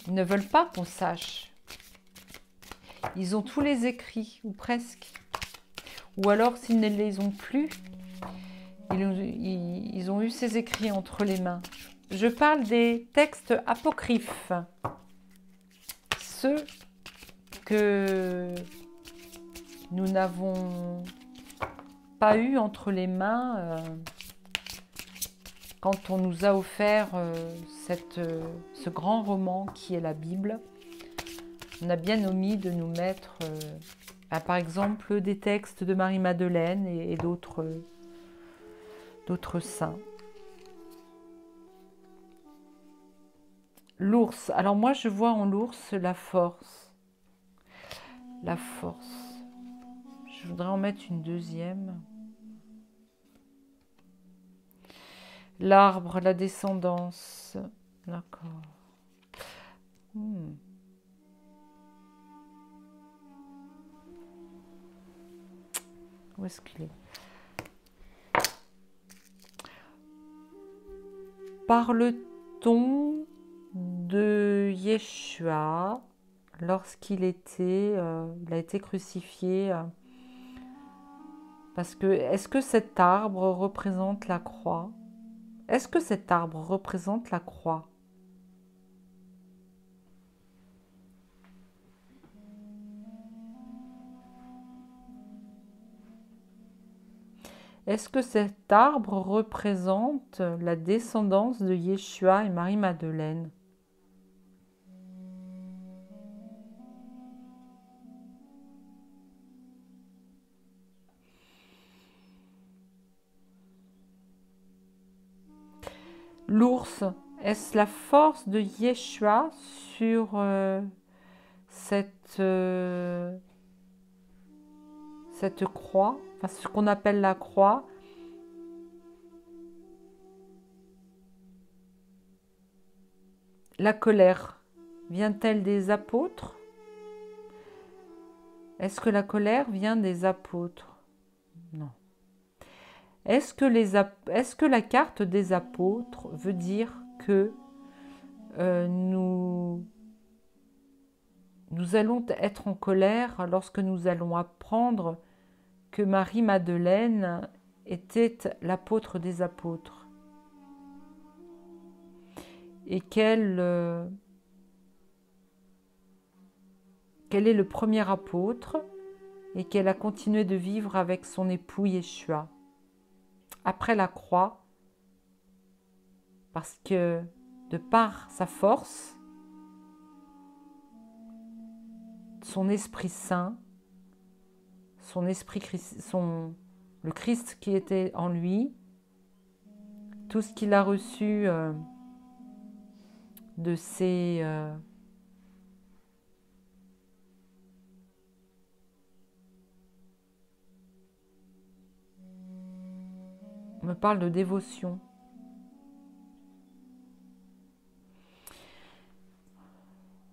ils ne veulent pas qu'on sache. Ils ont tous les écrits, ou presque. Ou alors, s'ils ne les ont plus, ils ont eu ces écrits entre les mains. Je parle des textes apocryphes. Ceux que nous n'avons pas eu entre les mains quand on nous a offert ce grand roman qui est la Bible. On a bien omis de nous mettre, par exemple, des textes de Marie-Madeleine et d'autres saints. L'ours. Alors moi, je vois en l'ours la force. La force. Je voudrais en mettre une deuxième. L'arbre, la descendance. D'accord. Où est-ce qu'il est? Parle-t-on de Yeshua lorsqu'il a été crucifié? Parce que, est-ce que cet arbre représente la croix? Est-ce que cet arbre représente la croix? Est-ce que cet arbre représente la descendance de Yeshua et Marie-Madeleine? L'ours, est-ce la force de Yeshua sur cette croix, enfin ce qu'on appelle la croix? La colère vient-elle des apôtres? Est-ce que la colère vient des apôtres? Non. Est-ce que la carte des apôtres veut dire que nous allons être en colère lorsque nous allons apprendre que Marie-Madeleine était l'apôtre des apôtres et qu'elle est le premier apôtre et qu'elle a continué de vivre avec son époux Yeshua après la croix, parce que de par sa force, son Esprit Saint, le Christ qui était en lui, tout ce qu'il a reçu de ses on me parle de dévotion.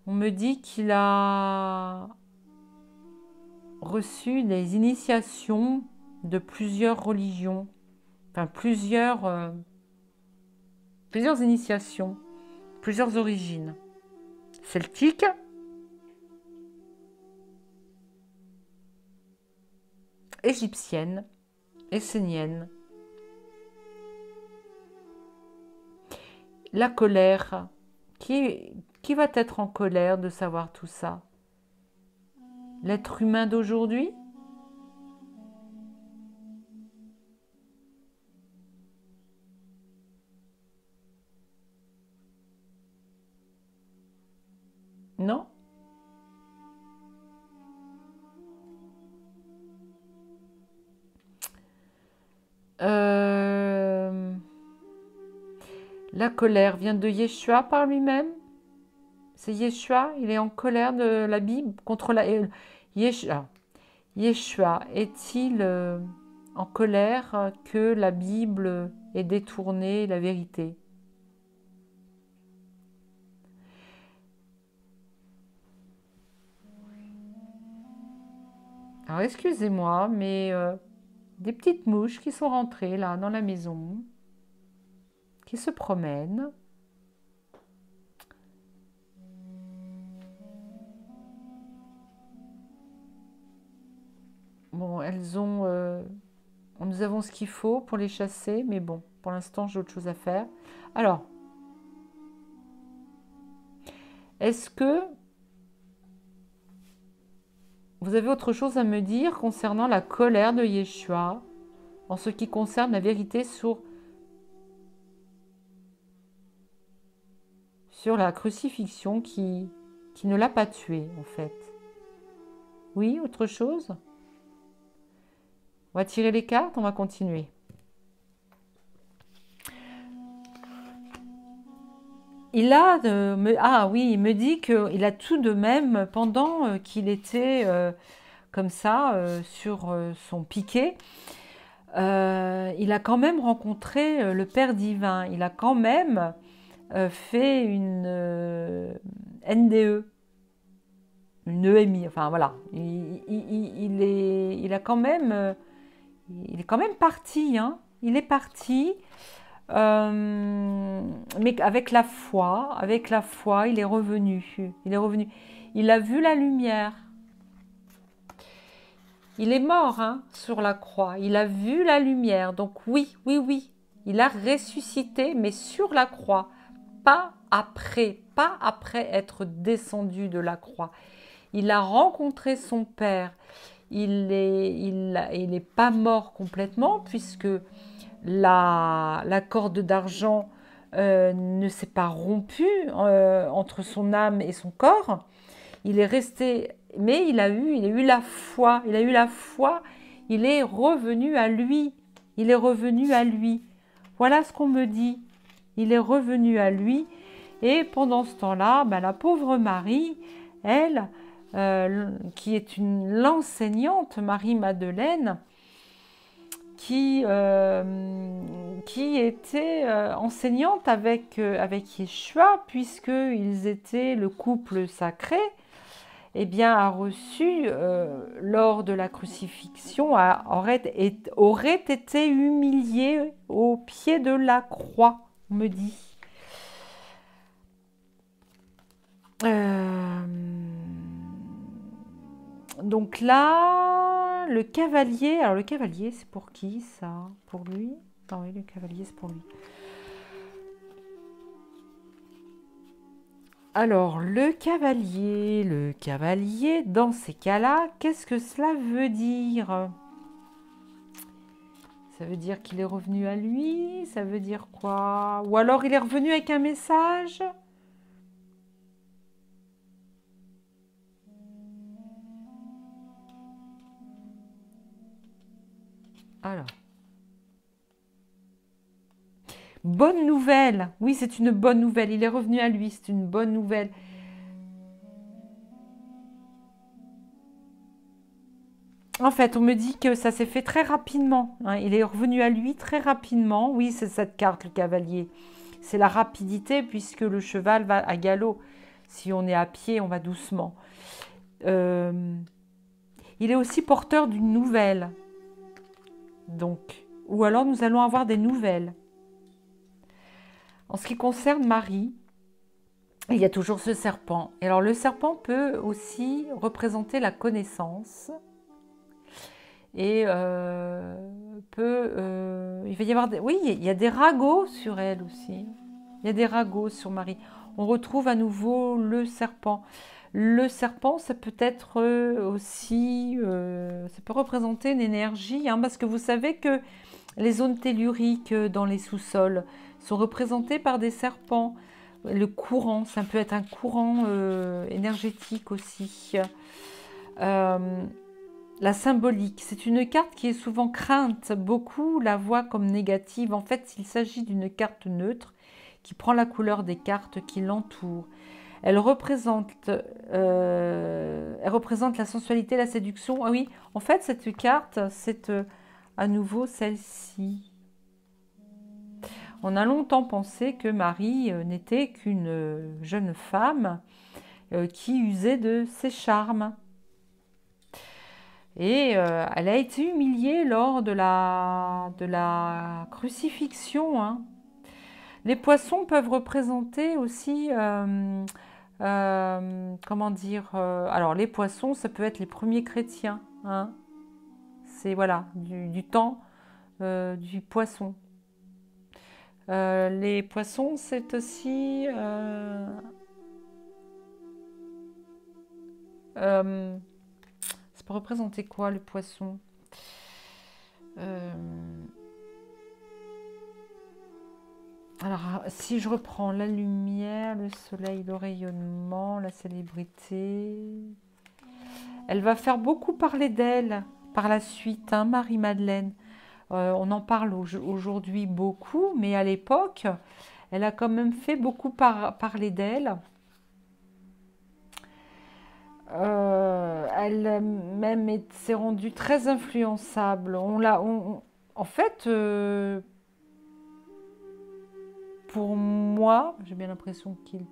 On me dit qu'il a reçu des initiations de plusieurs religions, enfin plusieurs initiations, plusieurs origines. Celtique, égyptienne, essénienne. La colère, qui va être en colère de savoir tout ça? L'être humain d'aujourd'hui? Non? La colère vient de Yeshua par lui-même? C'est Yeshua, il est en colère de la Bible contre la... Yeshua est-il en colère que la Bible ait détourné la vérité? Alors excusez-moi, mais des petites mouches qui sont rentrées là dans la maison, qui se promènent. Bon, nous avons ce qu'il faut pour les chasser, mais bon, pour l'instant, j'ai autre chose à faire. Alors, est-ce que vous avez autre chose à me dire concernant la colère de Yeshua, en ce qui concerne la vérité sur la crucifixion qui ne l'a pas tué, en fait? Oui, autre chose? On va tirer les cartes, on va continuer. Il me dit qu'il a tout de même, pendant qu'il était comme ça sur son piquet, il a quand même rencontré le Père divin. Il a quand même fait une NDE, une EMI. Enfin voilà, il est quand même parti. Hein. Il est parti. Mais avec la foi, il est revenu. Il est revenu. Il a vu la lumière. Il est mort hein, sur la croix. Il a vu la lumière. Donc oui, oui, oui. Il a ressuscité, mais sur la croix. Pas après être descendu de la croix. Il a rencontré son Père. Il est pas mort complètement puisque la corde d'argent ne s'est pas rompue entre son âme et son corps. Il est resté, mais il a eu la foi. Il a eu la foi. Il est revenu à lui. Il est revenu à lui. Voilà ce qu'on me dit. Il est revenu à lui. Et pendant ce temps-là, ben, la pauvre Marie, elle, qui est l'enseignante, Marie-Madeleine, qui était enseignante avec Yeshua, puisqu'ils étaient le couple sacré, eh bien, a reçu, lors de la crucifixion, aurait été humilié au pied de la croix, on me dit. Donc là, le cavalier, alors le cavalier, c'est pour qui ça? Pour lui? Non, oui, le cavalier, c'est pour lui. Alors, le cavalier, dans ces cas-là, qu'est-ce que cela veut dire? Ça veut dire qu'il est revenu à lui? Ça veut dire quoi? Ou alors il est revenu avec un message? Alors. Bonne nouvelle. Oui, c'est une bonne nouvelle. Il est revenu à lui, c'est une bonne nouvelle. En fait, on me dit que ça s'est fait très rapidement. Hein. Il est revenu à lui très rapidement. Oui, c'est cette carte, le cavalier. C'est la rapidité puisque le cheval va à galop. Si on est à pied, on va doucement. Il est aussi porteur d'une nouvelle. Donc, ou alors nous allons avoir des nouvelles. En ce qui concerne Marie, il y a toujours ce serpent. Et alors le serpent peut aussi représenter la connaissance. Et il va y avoir oui, il y a des ragots sur elle aussi. Il y a des ragots sur Marie. On retrouve à nouveau le serpent. Le serpent, ça peut être aussi, ça peut représenter une énergie, hein, parce que vous savez que les zones telluriques dans les sous-sols sont représentées par des serpents. Le courant, ça peut être un courant énergétique aussi. La symbolique, c'est une carte qui est souvent crainte. Beaucoup la voient comme négative. En fait, il s'agit d'une carte neutre qui prend la couleur des cartes qui l'entourent. Elle représente la sensualité, la séduction. Ah oui, en fait, cette carte, c'est à nouveau celle-ci. On a longtemps pensé que Marie n'était qu'une jeune femme qui usait de ses charmes. Et elle a été humiliée lors de la crucifixion. Hein. Les poissons peuvent représenter aussi, comment dire, alors les poissons, ça peut être les premiers chrétiens. Hein. C'est voilà, du temps du poisson. Les poissons, c'est aussi... ça peut représenter quoi, le poisson? Alors, si je reprends la lumière, le soleil, le rayonnement, la célébrité, elle va faire beaucoup parler d'elle par la suite, hein, Marie-Madeleine. On en parle aujourd'hui beaucoup, mais à l'époque, elle a quand même fait beaucoup parler d'elle. Elle même s'est rendue très influençable. En fait, pour moi, j'ai bien l'impression qu'il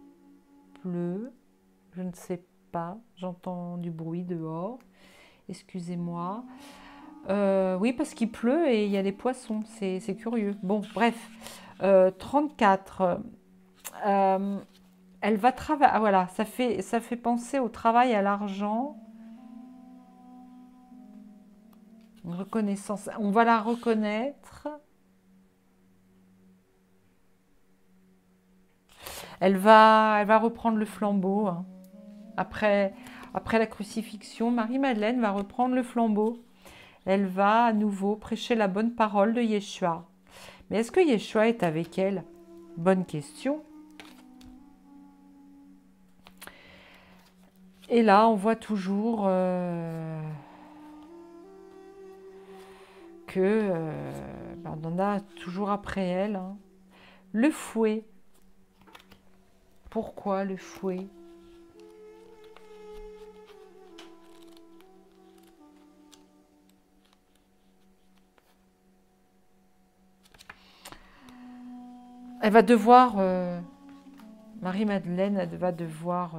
pleut. Je ne sais pas. J'entends du bruit dehors. Excusez-moi. Oui, parce qu'il pleut et il y a des poissons. C'est curieux. Bon, bref. 34. Elle va travailler. Ah, voilà, ça fait penser au travail, à l'argent. Une reconnaissance. On va la reconnaître. Elle va reprendre le flambeau, hein. Après la crucifixion, Marie-Madeleine va reprendre le flambeau. Elle va à nouveau prêcher la bonne parole de Yeshua. Mais est-ce que Yeshua est avec elle? Bonne question. Et là, on voit toujours on en a toujours après elle, hein. Le fouet. Pourquoi le fouet? Elle va devoir, Marie-Madeleine, elle va devoir,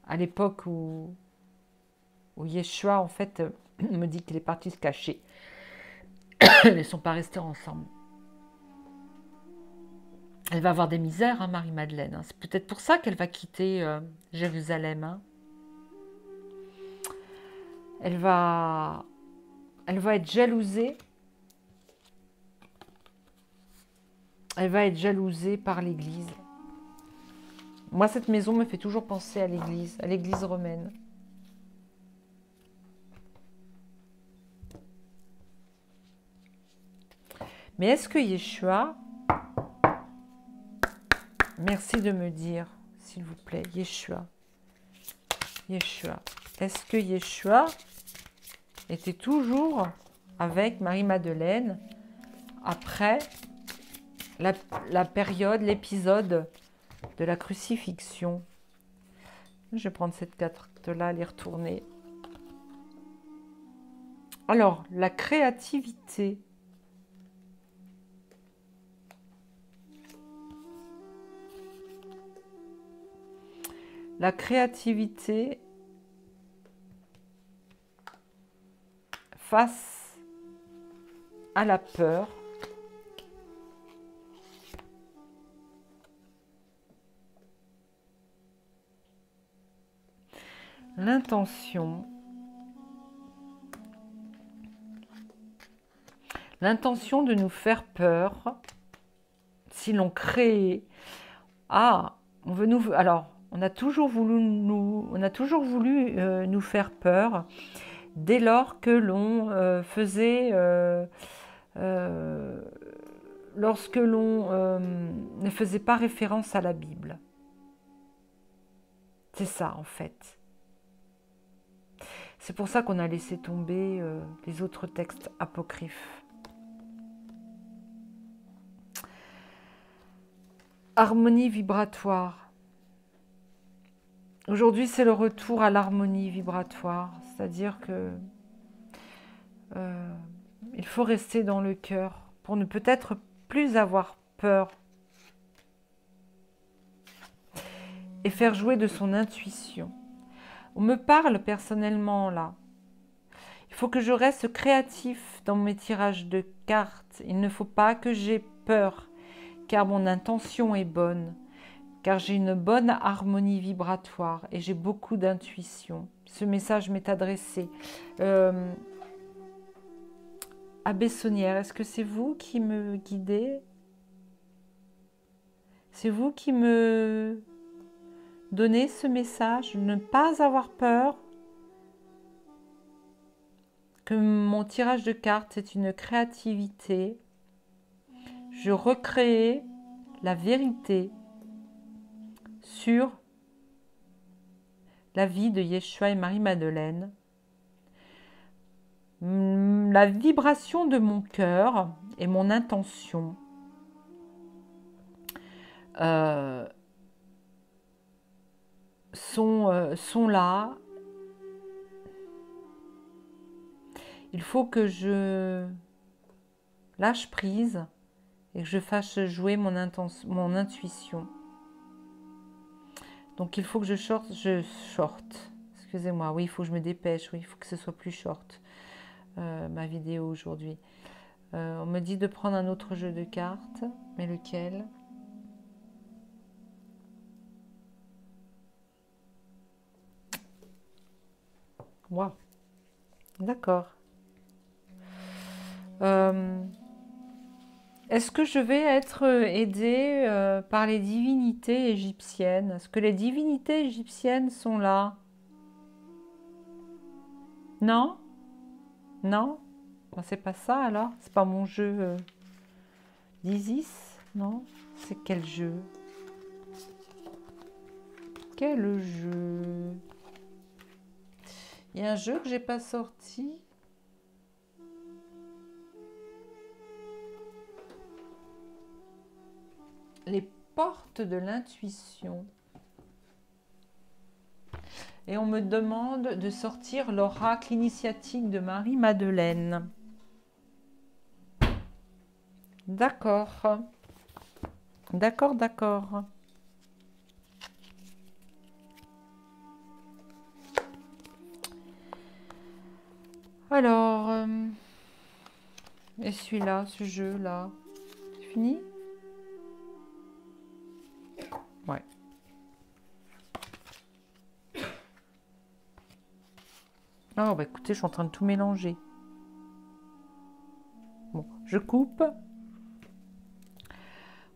à l'époque où Yeshua, en fait, me dit qu'il est parti se cacher. Ils ne sont pas restés ensemble. Elle va avoir des misères, hein, Marie-Madeleine, hein. C'est peut-être pour ça qu'elle va quitter Jérusalem, hein. Elle va être jalousée. Elle va être jalousée par l'Église. Moi, cette maison me fait toujours penser à l'Église romaine. Mais est-ce que Yeshua, merci de me dire, s'il vous plaît, Yeshua, est-ce que Yeshua était toujours avec Marie-Madeleine après la période, l'épisode de la crucifixion? Je vais prendre cette carte-là, les retourner. Alors, la créativité. La créativité face à la peur. L'intention. L'intention de nous faire peur. Si l'on crée... Ah, on veut nous... Alors, on a toujours voulu nous faire peur dès lors que l'on lorsque l'on ne faisait pas référence à la Bible. C'est ça, en fait. C'est pour ça qu'on a laissé tomber les autres textes apocryphes. Harmonie vibratoire. Aujourd'hui, c'est le retour à l'harmonie vibratoire, c'est-à-dire que il faut rester dans le cœur pour ne peut-être plus avoir peur et faire jouer de son intuition. On me parle personnellement là. Il faut que je reste créatif dans mes tirages de cartes. Il ne faut pas que j'aie peur, car mon intention est bonne, car j'ai une bonne harmonie vibratoire et j'ai beaucoup d'intuition. Ce message m'est adressé. Abbé Saunière, est-ce que c'est vous qui me guidez? C'est vous qui me donnez ce message, ne pas avoir peur, que mon tirage de cartes, c'est une créativité. Je recrée la vérité sur la vie de Yeshua et Marie-Madeleine. La vibration de mon cœur et mon intention sont là. Il faut que je lâche prise et que je fasse jouer mon intuition. Donc il faut que je short. Excusez-moi, oui, il faut que je me dépêche, oui, il faut que ce soit plus short. ma vidéo aujourd'hui. On me dit de prendre un autre jeu de cartes, mais lequel? Waouh, d'accord. Est-ce que je vais être aidée par les divinités égyptiennes? Est-ce que les divinités égyptiennes sont là? Non? Non? Ben, c'est pas ça alors? C'est pas mon jeu d'Isis? Non? C'est quel jeu? Quel jeu? Il y a un jeu que j'ai pas sorti. Les portes de l'intuition. Et on me demande de sortir l'oracle initiatique de Marie-Madeleine. D'accord. D'accord, d'accord. Alors, et celui-là, ce jeu-là, c'est fini? Ouais. Oh, bah écoutez, je suis en train de tout mélanger. Bon, je coupe.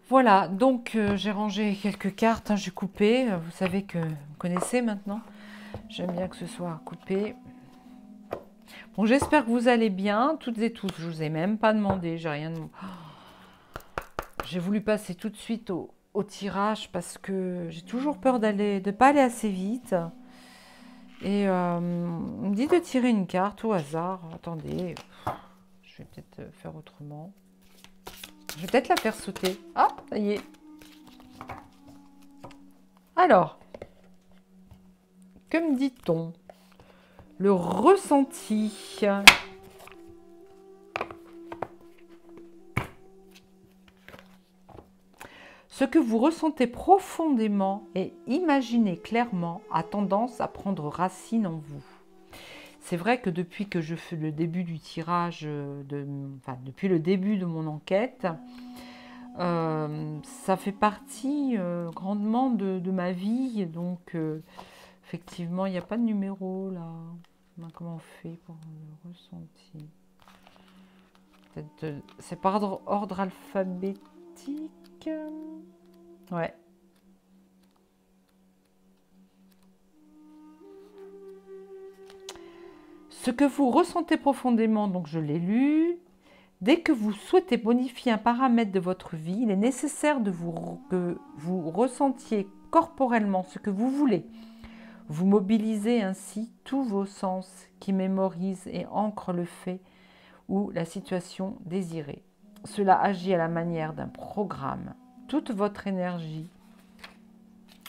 Voilà, donc j'ai rangé quelques cartes, hein, j'ai coupé. Vous savez que vous connaissez maintenant. J'aime bien que ce soit coupé. Bon, j'espère que vous allez bien, toutes et tous. Je vous ai même pas demandé, j'ai rien de... J'ai voulu passer tout de suite au tirage parce que j'ai toujours peur de pas aller assez vite. Et on me dit de tirer une carte au hasard. Attendez, je vais peut-être faire autrement. Je vais peut-être la faire sauter. Ah, ça y est. Alors, que me dit-on? Le ressenti. Ce que vous ressentez profondément et imaginez clairement a tendance à prendre racine en vous. C'est vrai que depuis que je fais le début du tirage, depuis le début de mon enquête, ça fait partie grandement de ma vie. Donc, effectivement, il n'y a pas de numéro là. Comment on fait pour le ressenti? C'est par ordre alphabétique. Ouais. Ce que vous ressentez profondément, donc je l'ai lu, dès que vous souhaitez bonifier un paramètre de votre vie, il est nécessaire que vous ressentiez corporellement ce que vous voulez. Vous mobilisez ainsi tous vos sens qui mémorisent et ancrent le fait ou la situation désirée. Cela agit à la manière d'un programme. Toute votre énergie,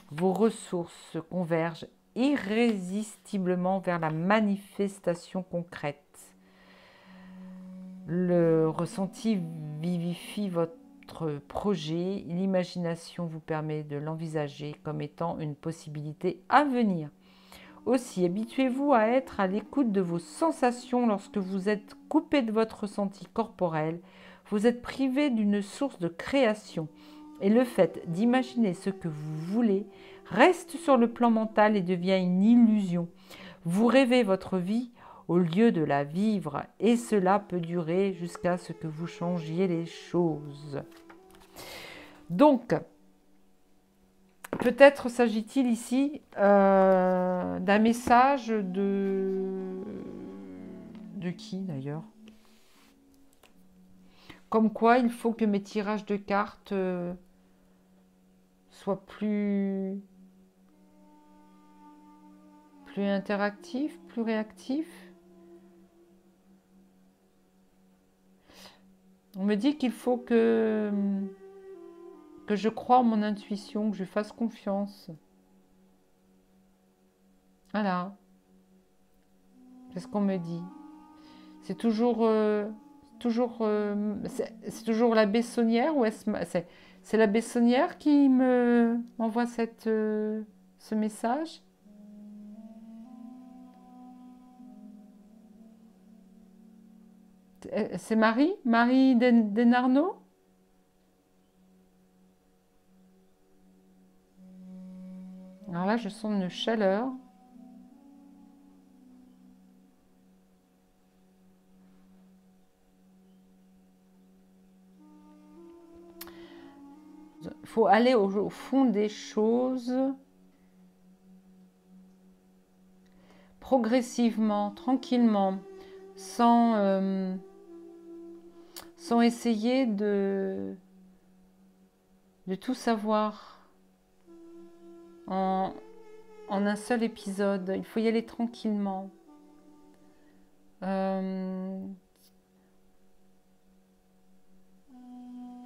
vos ressources convergent irrésistiblement vers la manifestation concrète. Le ressenti vivifie votre projet, l'imagination vous permet de l'envisager comme étant une possibilité à venir. Aussi, habituez-vous à être à l'écoute de vos sensations lorsque vous êtes coupé de votre ressenti corporel. Vous êtes privé d'une source de création et le fait d'imaginer ce que vous voulez reste sur le plan mental et devient une illusion. Vous rêvez votre vie au lieu de la vivre et cela peut durer jusqu'à ce que vous changiez les choses. Donc, peut-être s'agit-il ici d'un message de qui d'ailleurs? Comme quoi il faut que mes tirages de cartes soient plus interactifs, plus réactifs. On me dit qu'il faut que je croie en mon intuition, que je fasse confiance. Voilà. C'est ce qu'on me dit. C'est toujours c'est toujours la Bessonnière ou c'est la Bessonnière qui m'envoie ce message? C'est Marie? Marie Denarno? Alors là, je sens une chaleur. Il faut aller au fond des choses progressivement, tranquillement, sans, sans essayer de tout savoir en, en un seul épisode. Il faut y aller tranquillement. Euh,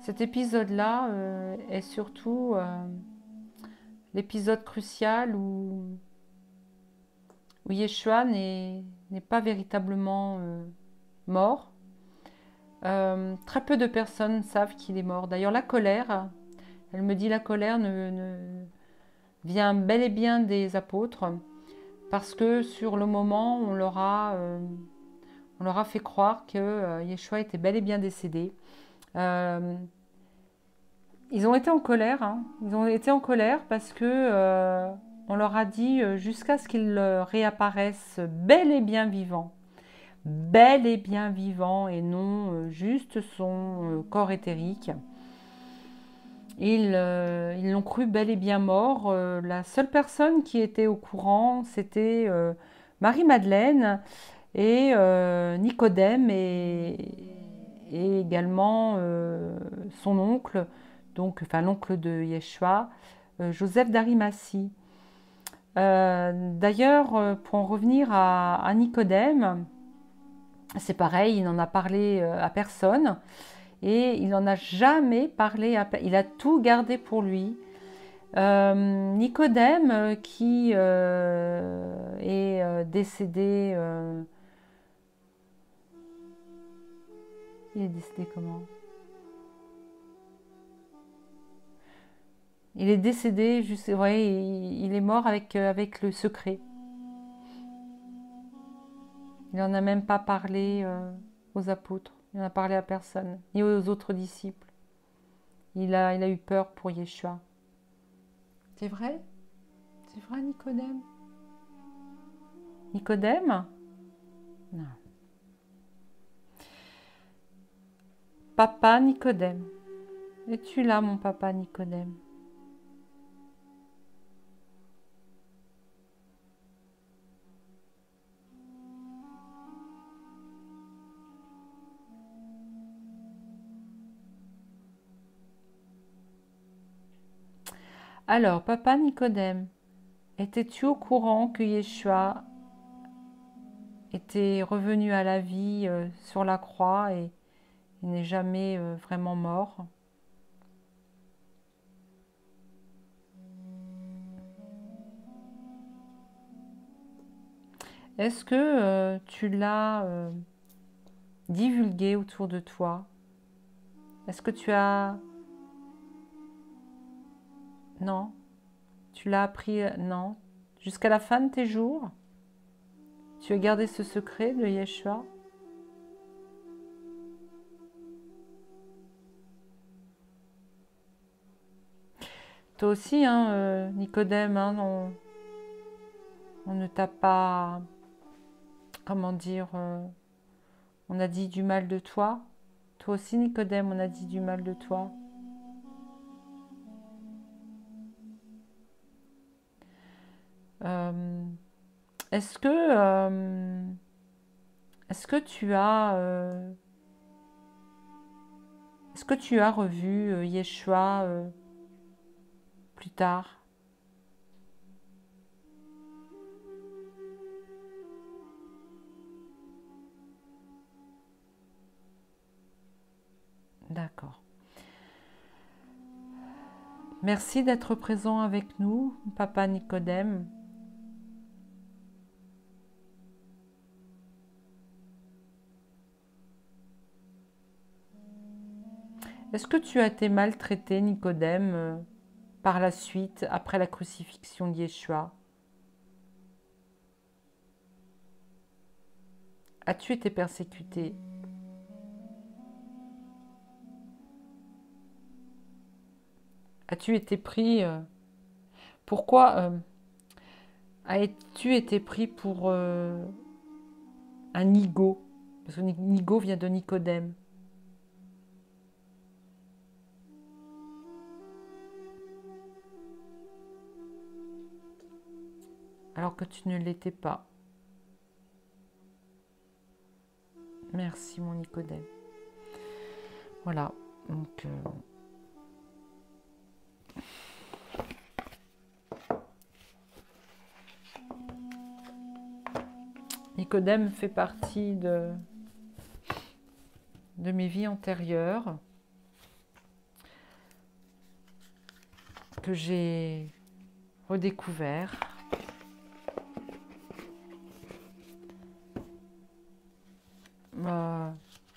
Cet épisode-là est surtout l'épisode crucial où Yeshua n'est pas véritablement mort. Très peu de personnes savent qu'il est mort. D'ailleurs, la colère, elle me dit la colère vient bel et bien des apôtres parce que sur le moment, on leur a fait croire que Yeshua était bel et bien décédé. Ils ont été en colère, hein. Ils ont été en colère parce que on leur a dit jusqu'à ce qu'il réapparaisse bel et bien vivant et non juste son corps éthérique. Ils l'ont cru bel et bien mort. La seule personne qui était au courant, c'était Marie-Madeleine et Nicodème et également son oncle, donc, enfin l'oncle de Yeshua, Joseph d'Arimathie. D'ailleurs, pour en revenir à Nicodème, c'est pareil, il n'en a parlé à personne et il n'en a jamais parlé, il a tout gardé pour lui. Nicodème qui est décédé, il est décédé comment? Il est décédé, ouais, il est mort avec le secret. Il n'en a même pas parlé aux apôtres. Il n'en a parlé à personne, ni aux autres disciples. Il a eu peur pour Yeshua. C'est vrai? C'est vrai, Nicodème? Nicodème? Non. Papa Nicodème. Es-tu là, mon papa Nicodème? Alors, papa Nicodème, étais-tu au courant que Yeshua était revenu à la vie sur la croix et il n'est jamais vraiment mort? Est-ce que tu l'as divulgué autour de toi? Est-ce que tu as... Non. Tu l'as appris... Non. Jusqu'à la fin de tes jours? Tu as gardé ce secret de Yeshua? Toi aussi, hein, Nicodème, hein, on ne t'a pas... Comment dire... on a dit du mal de toi. Toi aussi, Nicodème, on a dit du mal de toi. Est-ce que... est-ce que tu as... est-ce que tu as revu Yeshua plus tard? D'accord. Merci d'être présent avec nous, papa Nicodème. Est-ce que tu as été maltraité, Nicodème, par la suite, après la crucifixion de Yeshua? As-tu été persécuté? As-tu été pris pourquoi as-tu été pris pour un nigo? Parce que nigo vient de Nicodème. Alors que tu ne l'étais pas. Merci mon Nicodème. Voilà, donc... Nicodème fait partie de mes vies antérieures que j'ai redécouvert.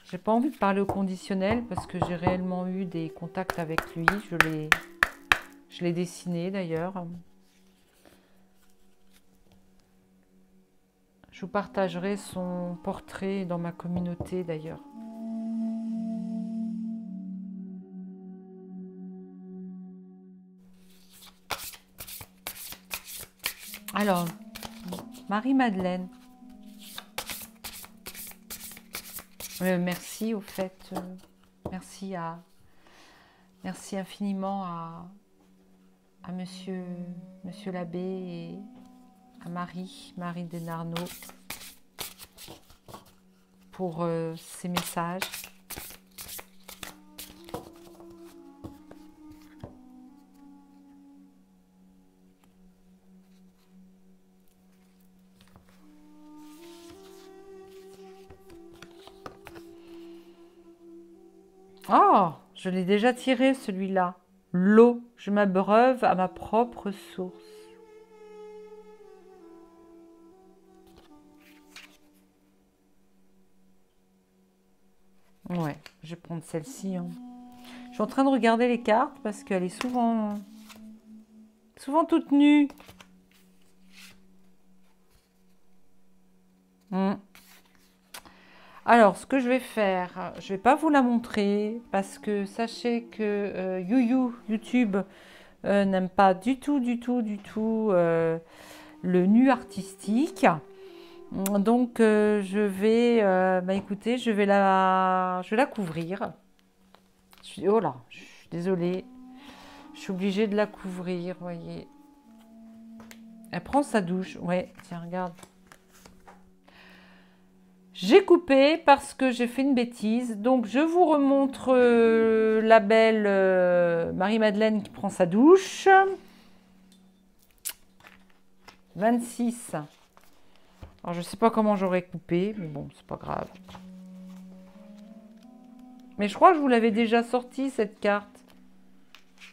J'ai pas envie de parler au conditionnel parce que j'ai réellement eu des contacts avec lui. Je l'ai dessiné d'ailleurs. Je vous partagerai son portrait dans ma communauté d'ailleurs. Alors, Marie-Madeleine. Merci au fait. Merci infiniment à monsieur l'abbé et à Marie Desnarnaud pour ces messages. Oh, je l'ai déjà tiré celui-là. L'eau, je m'abreuve à ma propre source. Ouais, je vais prendre celle-ci. Hein. Je suis en train de regarder les cartes parce qu'elle est souvent toute nue. Alors, ce que je vais faire, je ne vais pas vous la montrer parce que sachez que YouTube n'aime pas du tout le nu artistique. Donc, je vais, écoutez, je vais la couvrir. Oh là, je suis désolée. Je suis obligée de la couvrir, voyez. Elle prend sa douche. Ouais, tiens, regarde. J'ai coupé parce que j'ai fait une bêtise. Donc, je vous remontre la belle Marie-Madeleine qui prend sa douche. 26. Alors, je ne sais pas comment j'aurais coupé, mais bon, c'est pas grave. Mais je crois que je vous l'avais déjà sorti, cette carte.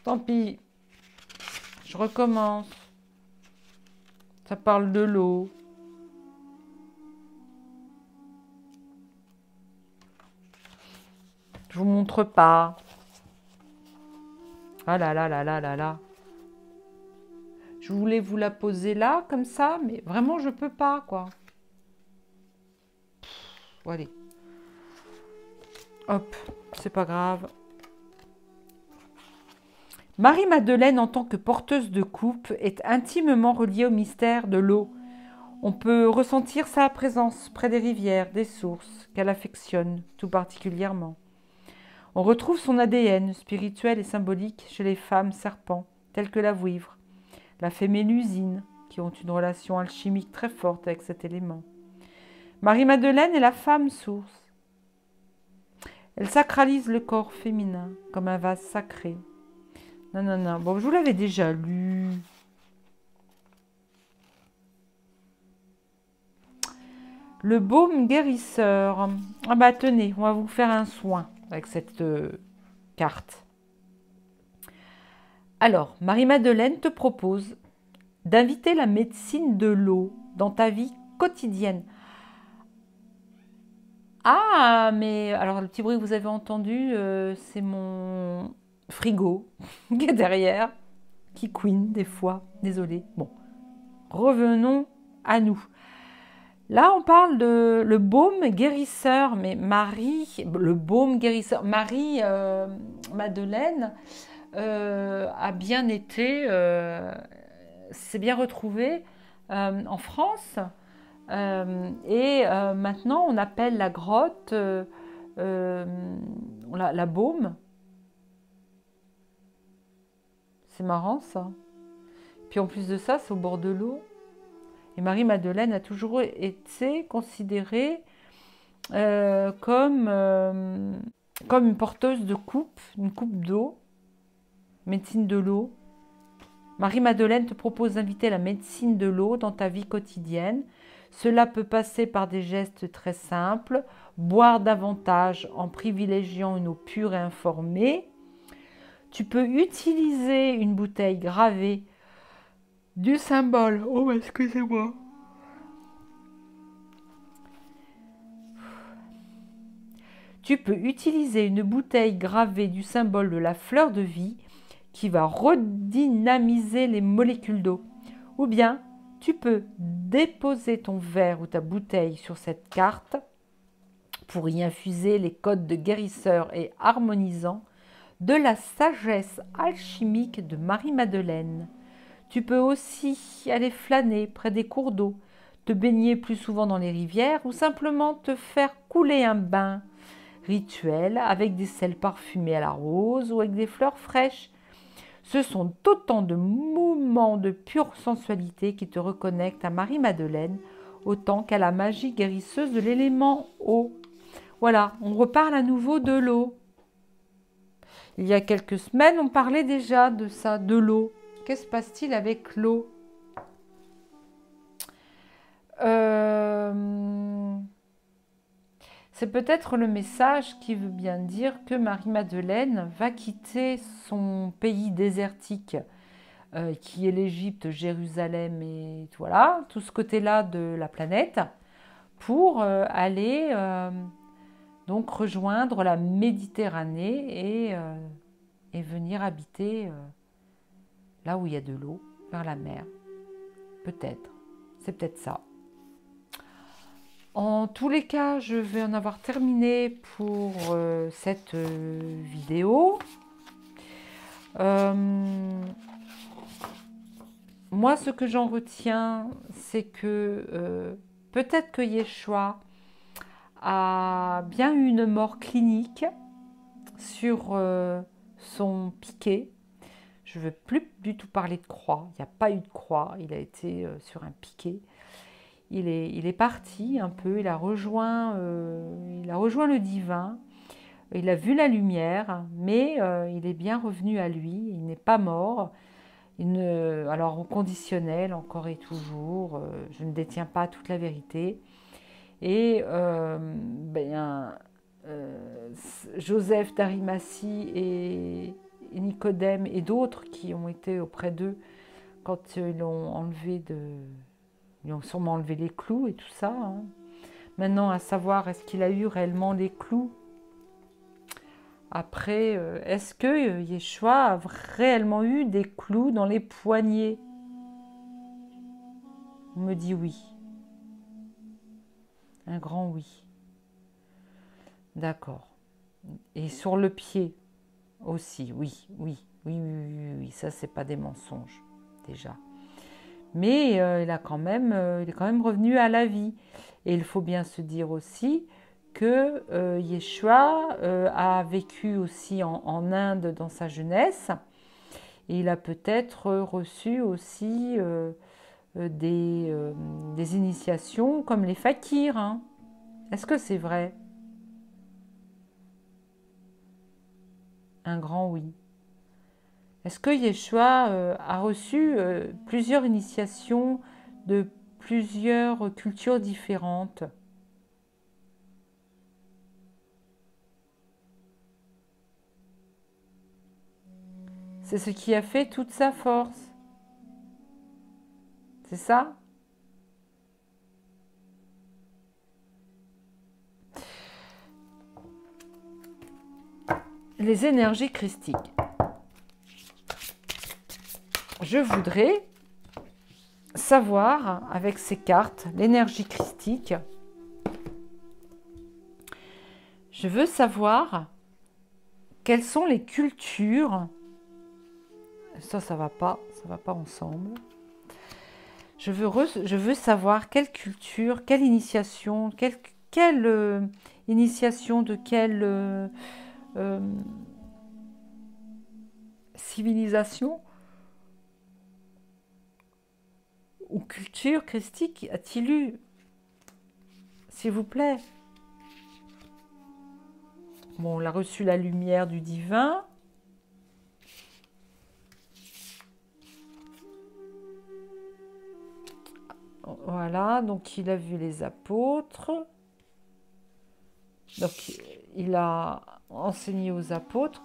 Tant pis. Je recommence. Ça parle de l'eau. Je vous montre pas. Ah là là là là là là. Je voulais vous la poser là, comme ça, mais vraiment, je peux pas, quoi. Bon, allez. Hop, c'est pas grave. Marie-Madeleine, en tant que porteuse de coupe, est intimement reliée au mystère de l'eau. On peut ressentir sa présence près des rivières, des sources, qu'elle affectionne tout particulièrement. On retrouve son ADN spirituel et symbolique chez les femmes serpents, telles que la vouivre, la fée Mélusine, qui ont une relation alchimique très forte avec cet élément. Marie-Madeleine est la femme source. Elle sacralise le corps féminin comme un vase sacré. Non. Bon, je vous l'avais déjà lu. Le baume guérisseur. Ah bah tenez, on va vous faire un soin avec cette carte. Alors, Marie-Madeleine te propose d'inviter la médecine de l'eau dans ta vie quotidienne. Ah, mais alors le petit bruit que vous avez entendu, c'est mon frigo qui est derrière, qui couine des fois. Désolée. Bon, revenons à nous. Là, on parle de le baume guérisseur, mais Marie, le baume guérisseur, Marie Madeleine a bien été, s'est bien retrouvé en France. Maintenant, on appelle la grotte la Baume. C'est marrant ça. Puis en plus de ça, c'est au bord de l'eau. Et Marie-Madeleine a toujours été considérée comme une porteuse de coupe, une coupe d'eau, médecine de l'eau. Marie-Madeleine te propose d'inviter la médecine de l'eau dans ta vie quotidienne. Cela peut passer par des gestes très simples, boire davantage en privilégiant une eau pure et informée. Tu peux utiliser une bouteille gravée du symbole. Oh, excusez-moi. Tu peux utiliser une bouteille gravée du symbole de la fleur de vie qui va redynamiser les molécules d'eau. Ou bien, tu peux déposer ton verre ou ta bouteille sur cette carte pour y infuser les codes de guérisseur et harmonisant de la sagesse alchimique de Marie-Madeleine. Tu peux aussi aller flâner près des cours d'eau, te baigner plus souvent dans les rivières ou simplement te faire couler un bain rituel avec des sels parfumés à la rose ou avec des fleurs fraîches. Ce sont autant de moments de pure sensualité qui te reconnectent à Marie-Madeleine autant qu'à la magie guérisseuse de l'élément eau. Voilà, on reparle à nouveau de l'eau. Il y a quelques semaines, on parlait déjà de ça, de l'eau. Qu'est-ce qui se passe-t-il avec l'eau? C'est peut-être le message qui veut bien dire que Marie-Madeleine va quitter son pays désertique, qui est l'Égypte, Jérusalem et voilà, tout ce côté-là de la planète, pour aller donc rejoindre la Méditerranée et venir habiter là où il y a de l'eau, vers la mer. Peut-être, c'est peut-être ça. En tous les cas, je vais en avoir terminé pour cette vidéo. Moi, ce que j'en retiens, c'est que peut-être que Yeshua a bien eu une mort clinique sur son piquet. Je ne veux plus du tout parler de croix. Il n'y a pas eu de croix. Il a été sur un piquet. Il est parti un peu. Il a rejoint le divin. Il a vu la lumière, mais il est bien revenu à lui. Il n'est pas mort. Alors au conditionnel, encore et toujours, je ne détiens pas toute la vérité. Et Joseph d'Arimathie et Nicodème et d'autres qui ont été auprès d'eux quand ils ont sûrement enlevé les clous et tout ça. Hein. Maintenant, à savoir, est-ce qu'il a eu réellement les clous? Après, est-ce que Yeshua a réellement eu des clous dans les poignets? On me dit oui. Un grand oui. D'accord. Et sur le pied aussi, oui. Ça, c'est pas des mensonges, déjà. Mais il est quand même revenu à la vie. Et il faut bien se dire aussi que Yeshua a vécu aussi en Inde dans sa jeunesse. Et il a peut-être reçu aussi des initiations comme les fakirs. Hein. Est-ce que c'est vrai? Un grand oui. Est-ce que Yeshua a reçu plusieurs initiations de plusieurs cultures différentes? C'est ce qui a fait toute sa force. C'est ça? Les énergies christiques. Je voudrais savoir, avec ces cartes, l'énergie christique, je veux savoir quelles sont les cultures Ça va pas ensemble. Je veux savoir quelle culture, quelle initiation, quelle initiation de quelle civilisation ou culture christique a-t-il eu, s'il vous plaît? Bon, il a reçu la lumière du divin. Voilà, donc il a vu les apôtres. Donc il a enseigné aux apôtres.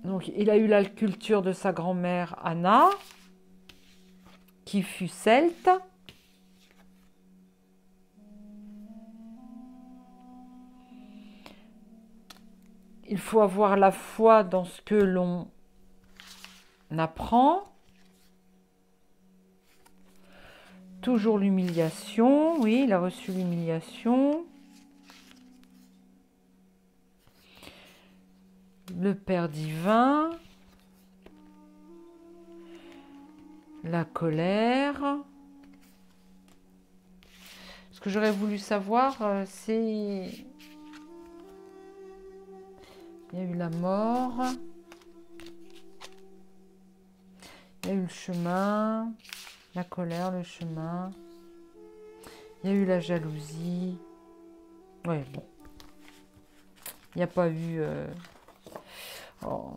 Donc il a eu la culture de sa grand-mère Anna, qui fut celte. Il faut avoir la foi dans ce que l'on apprend. Toujours l'humiliation, oui, il a reçu l'humiliation. Le Père divin. La colère. Ce que j'aurais voulu savoir, c'est... Il y a eu la mort. Il y a eu le chemin. La colère, le chemin. Il y a eu la jalousie. Ouais, bon. Il n'y a pas eu... Oh.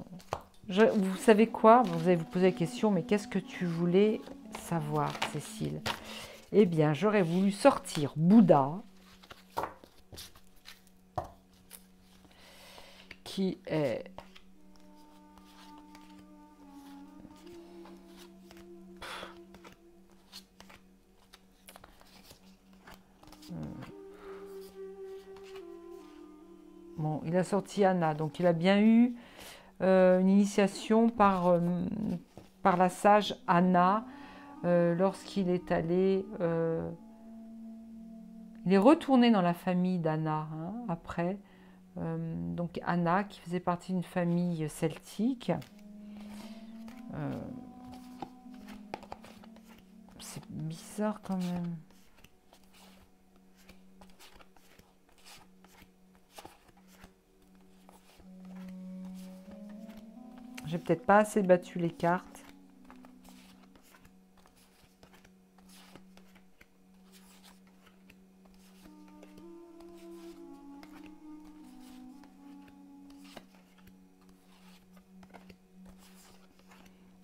Vous savez quoi? Vous allez vous poser la question, mais qu'est-ce que tu voulais savoir, Cécile? Eh bien, j'aurais voulu sortir Bouddha, qui est... Bon, il a sorti Anna, donc il a bien eu une initiation par la sage Anna lorsqu'il est allé... il est retourné dans la famille d'Anna hein, après. Donc Anna, qui faisait partie d'une famille celtique. C'est bizarre quand même. J'ai peut-être pas assez battu les cartes.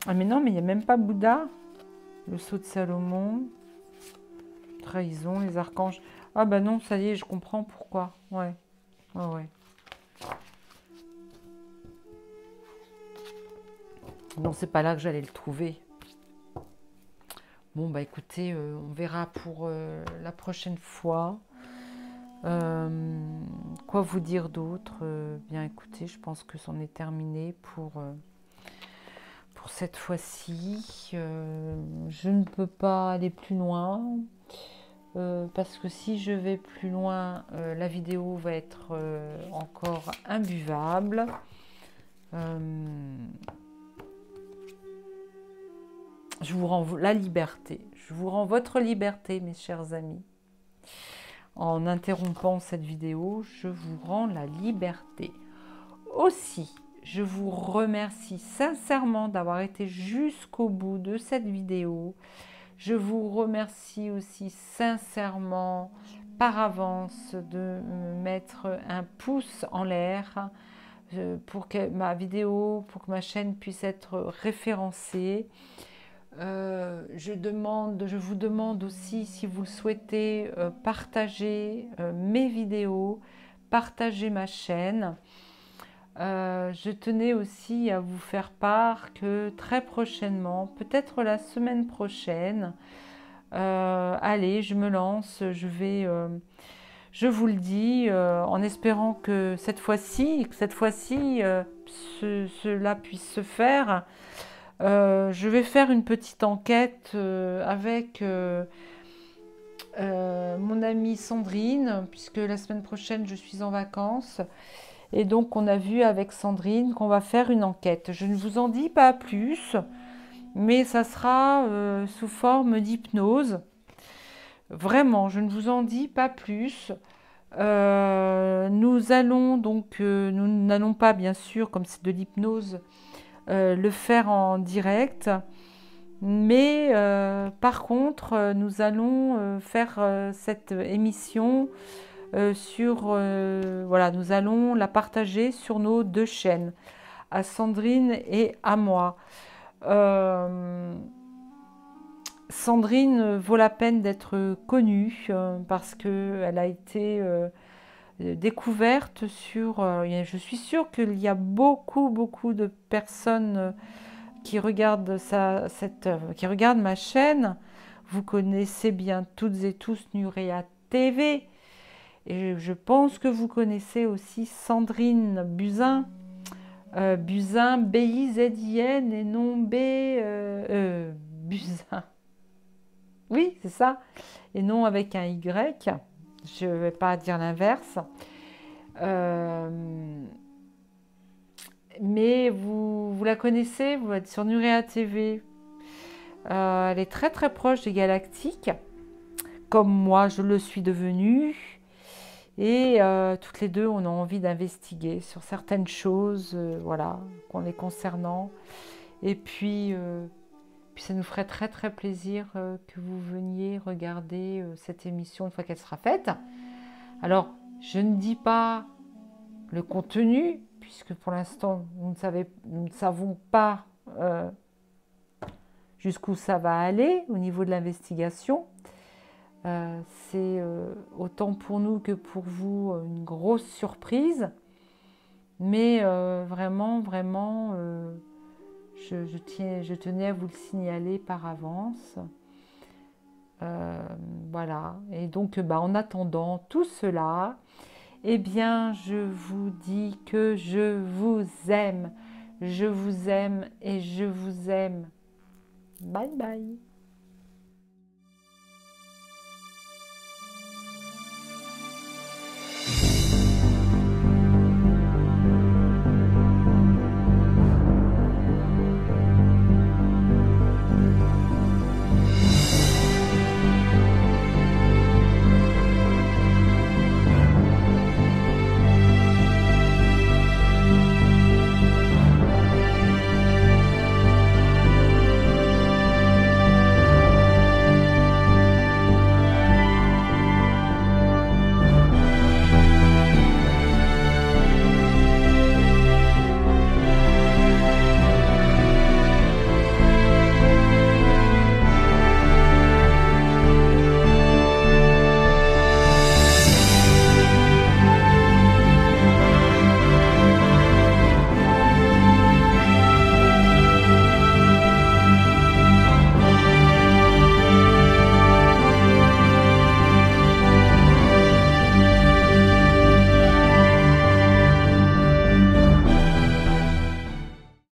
Ah mais non, mais il n'y a même pas Bouddha. Le sceau de Salomon. Trahison, les archanges. Ah bah non, ça y est, je comprends pourquoi. Ouais, ouais. Non, c'est pas là que j'allais le trouver. Bon, bah écoutez, on verra pour la prochaine fois. Quoi vous dire d'autre? Bien écoutez, je pense que c'en est terminé pour cette fois-ci. Je ne peux pas aller plus loin. Parce que si je vais plus loin, la vidéo va être encore imbuvable. Je vous rends la liberté. Je vous rends votre liberté, mes chers amis. En interrompant cette vidéo, je vous rends la liberté. Aussi, je vous remercie sincèrement d'avoir été jusqu'au bout de cette vidéo. Je vous remercie aussi sincèrement par avance de me mettre un pouce en l'air pour que ma vidéo, pour que ma chaîne puisse être référencée. Je vous demande aussi, si vous le souhaitez, partager mes vidéos, partager ma chaîne. Je tenais aussi à vous faire part que très prochainement, peut-être la semaine prochaine, allez, je me lance, je vous le dis, en espérant que cette fois-ci, cela puisse se faire. Je vais faire une petite enquête avec mon amie Sandrine, puisque la semaine prochaine je suis en vacances. Et donc, on a vu avec Sandrine qu'on va faire une enquête. Je ne vous en dis pas plus, mais ça sera sous forme d'hypnose. Vraiment, je ne vous en dis pas plus. Nous allons donc, nous n'allons pas, bien sûr, comme c'est de l'hypnose, le faire en direct. Mais par contre, nous allons faire cette émission voilà, nous allons la partager sur nos 2 chaînes, à Sandrine et à moi. Sandrine vaut la peine d'être connue parce qu'elle a été découverte sur... je suis sûre qu'il y a beaucoup de personnes qui regardent, qui regardent ma chaîne. Vous connaissez bien toutes et tous Nurea TV. Et je pense que vous connaissez aussi Sandrine Buzyn. Buzyn, B-I-Z-I-N et non Buzyn. Oui, c'est ça. Et non avec un Y. Je ne vais pas dire l'inverse. Mais vous la connaissez, vous êtes sur Nurea TV. Elle est très proche des Galactiques, comme moi je le suis devenue. Et toutes les deux, on a envie d'investiguer sur certaines choses, voilà, les concernant. Et puis ça nous ferait très plaisir que vous veniez regarder cette émission une fois qu'elle sera faite. Alors, je ne dis pas le contenu, puisque pour l'instant, nous ne savons pas jusqu'où ça va aller au niveau de l'investigation. C'est autant pour nous que pour vous une grosse surprise. Mais vraiment, je tenais à vous le signaler par avance. Voilà. Et donc, en attendant tout cela, eh bien, je vous dis que je vous aime. Je vous aime et je vous aime. Bye bye.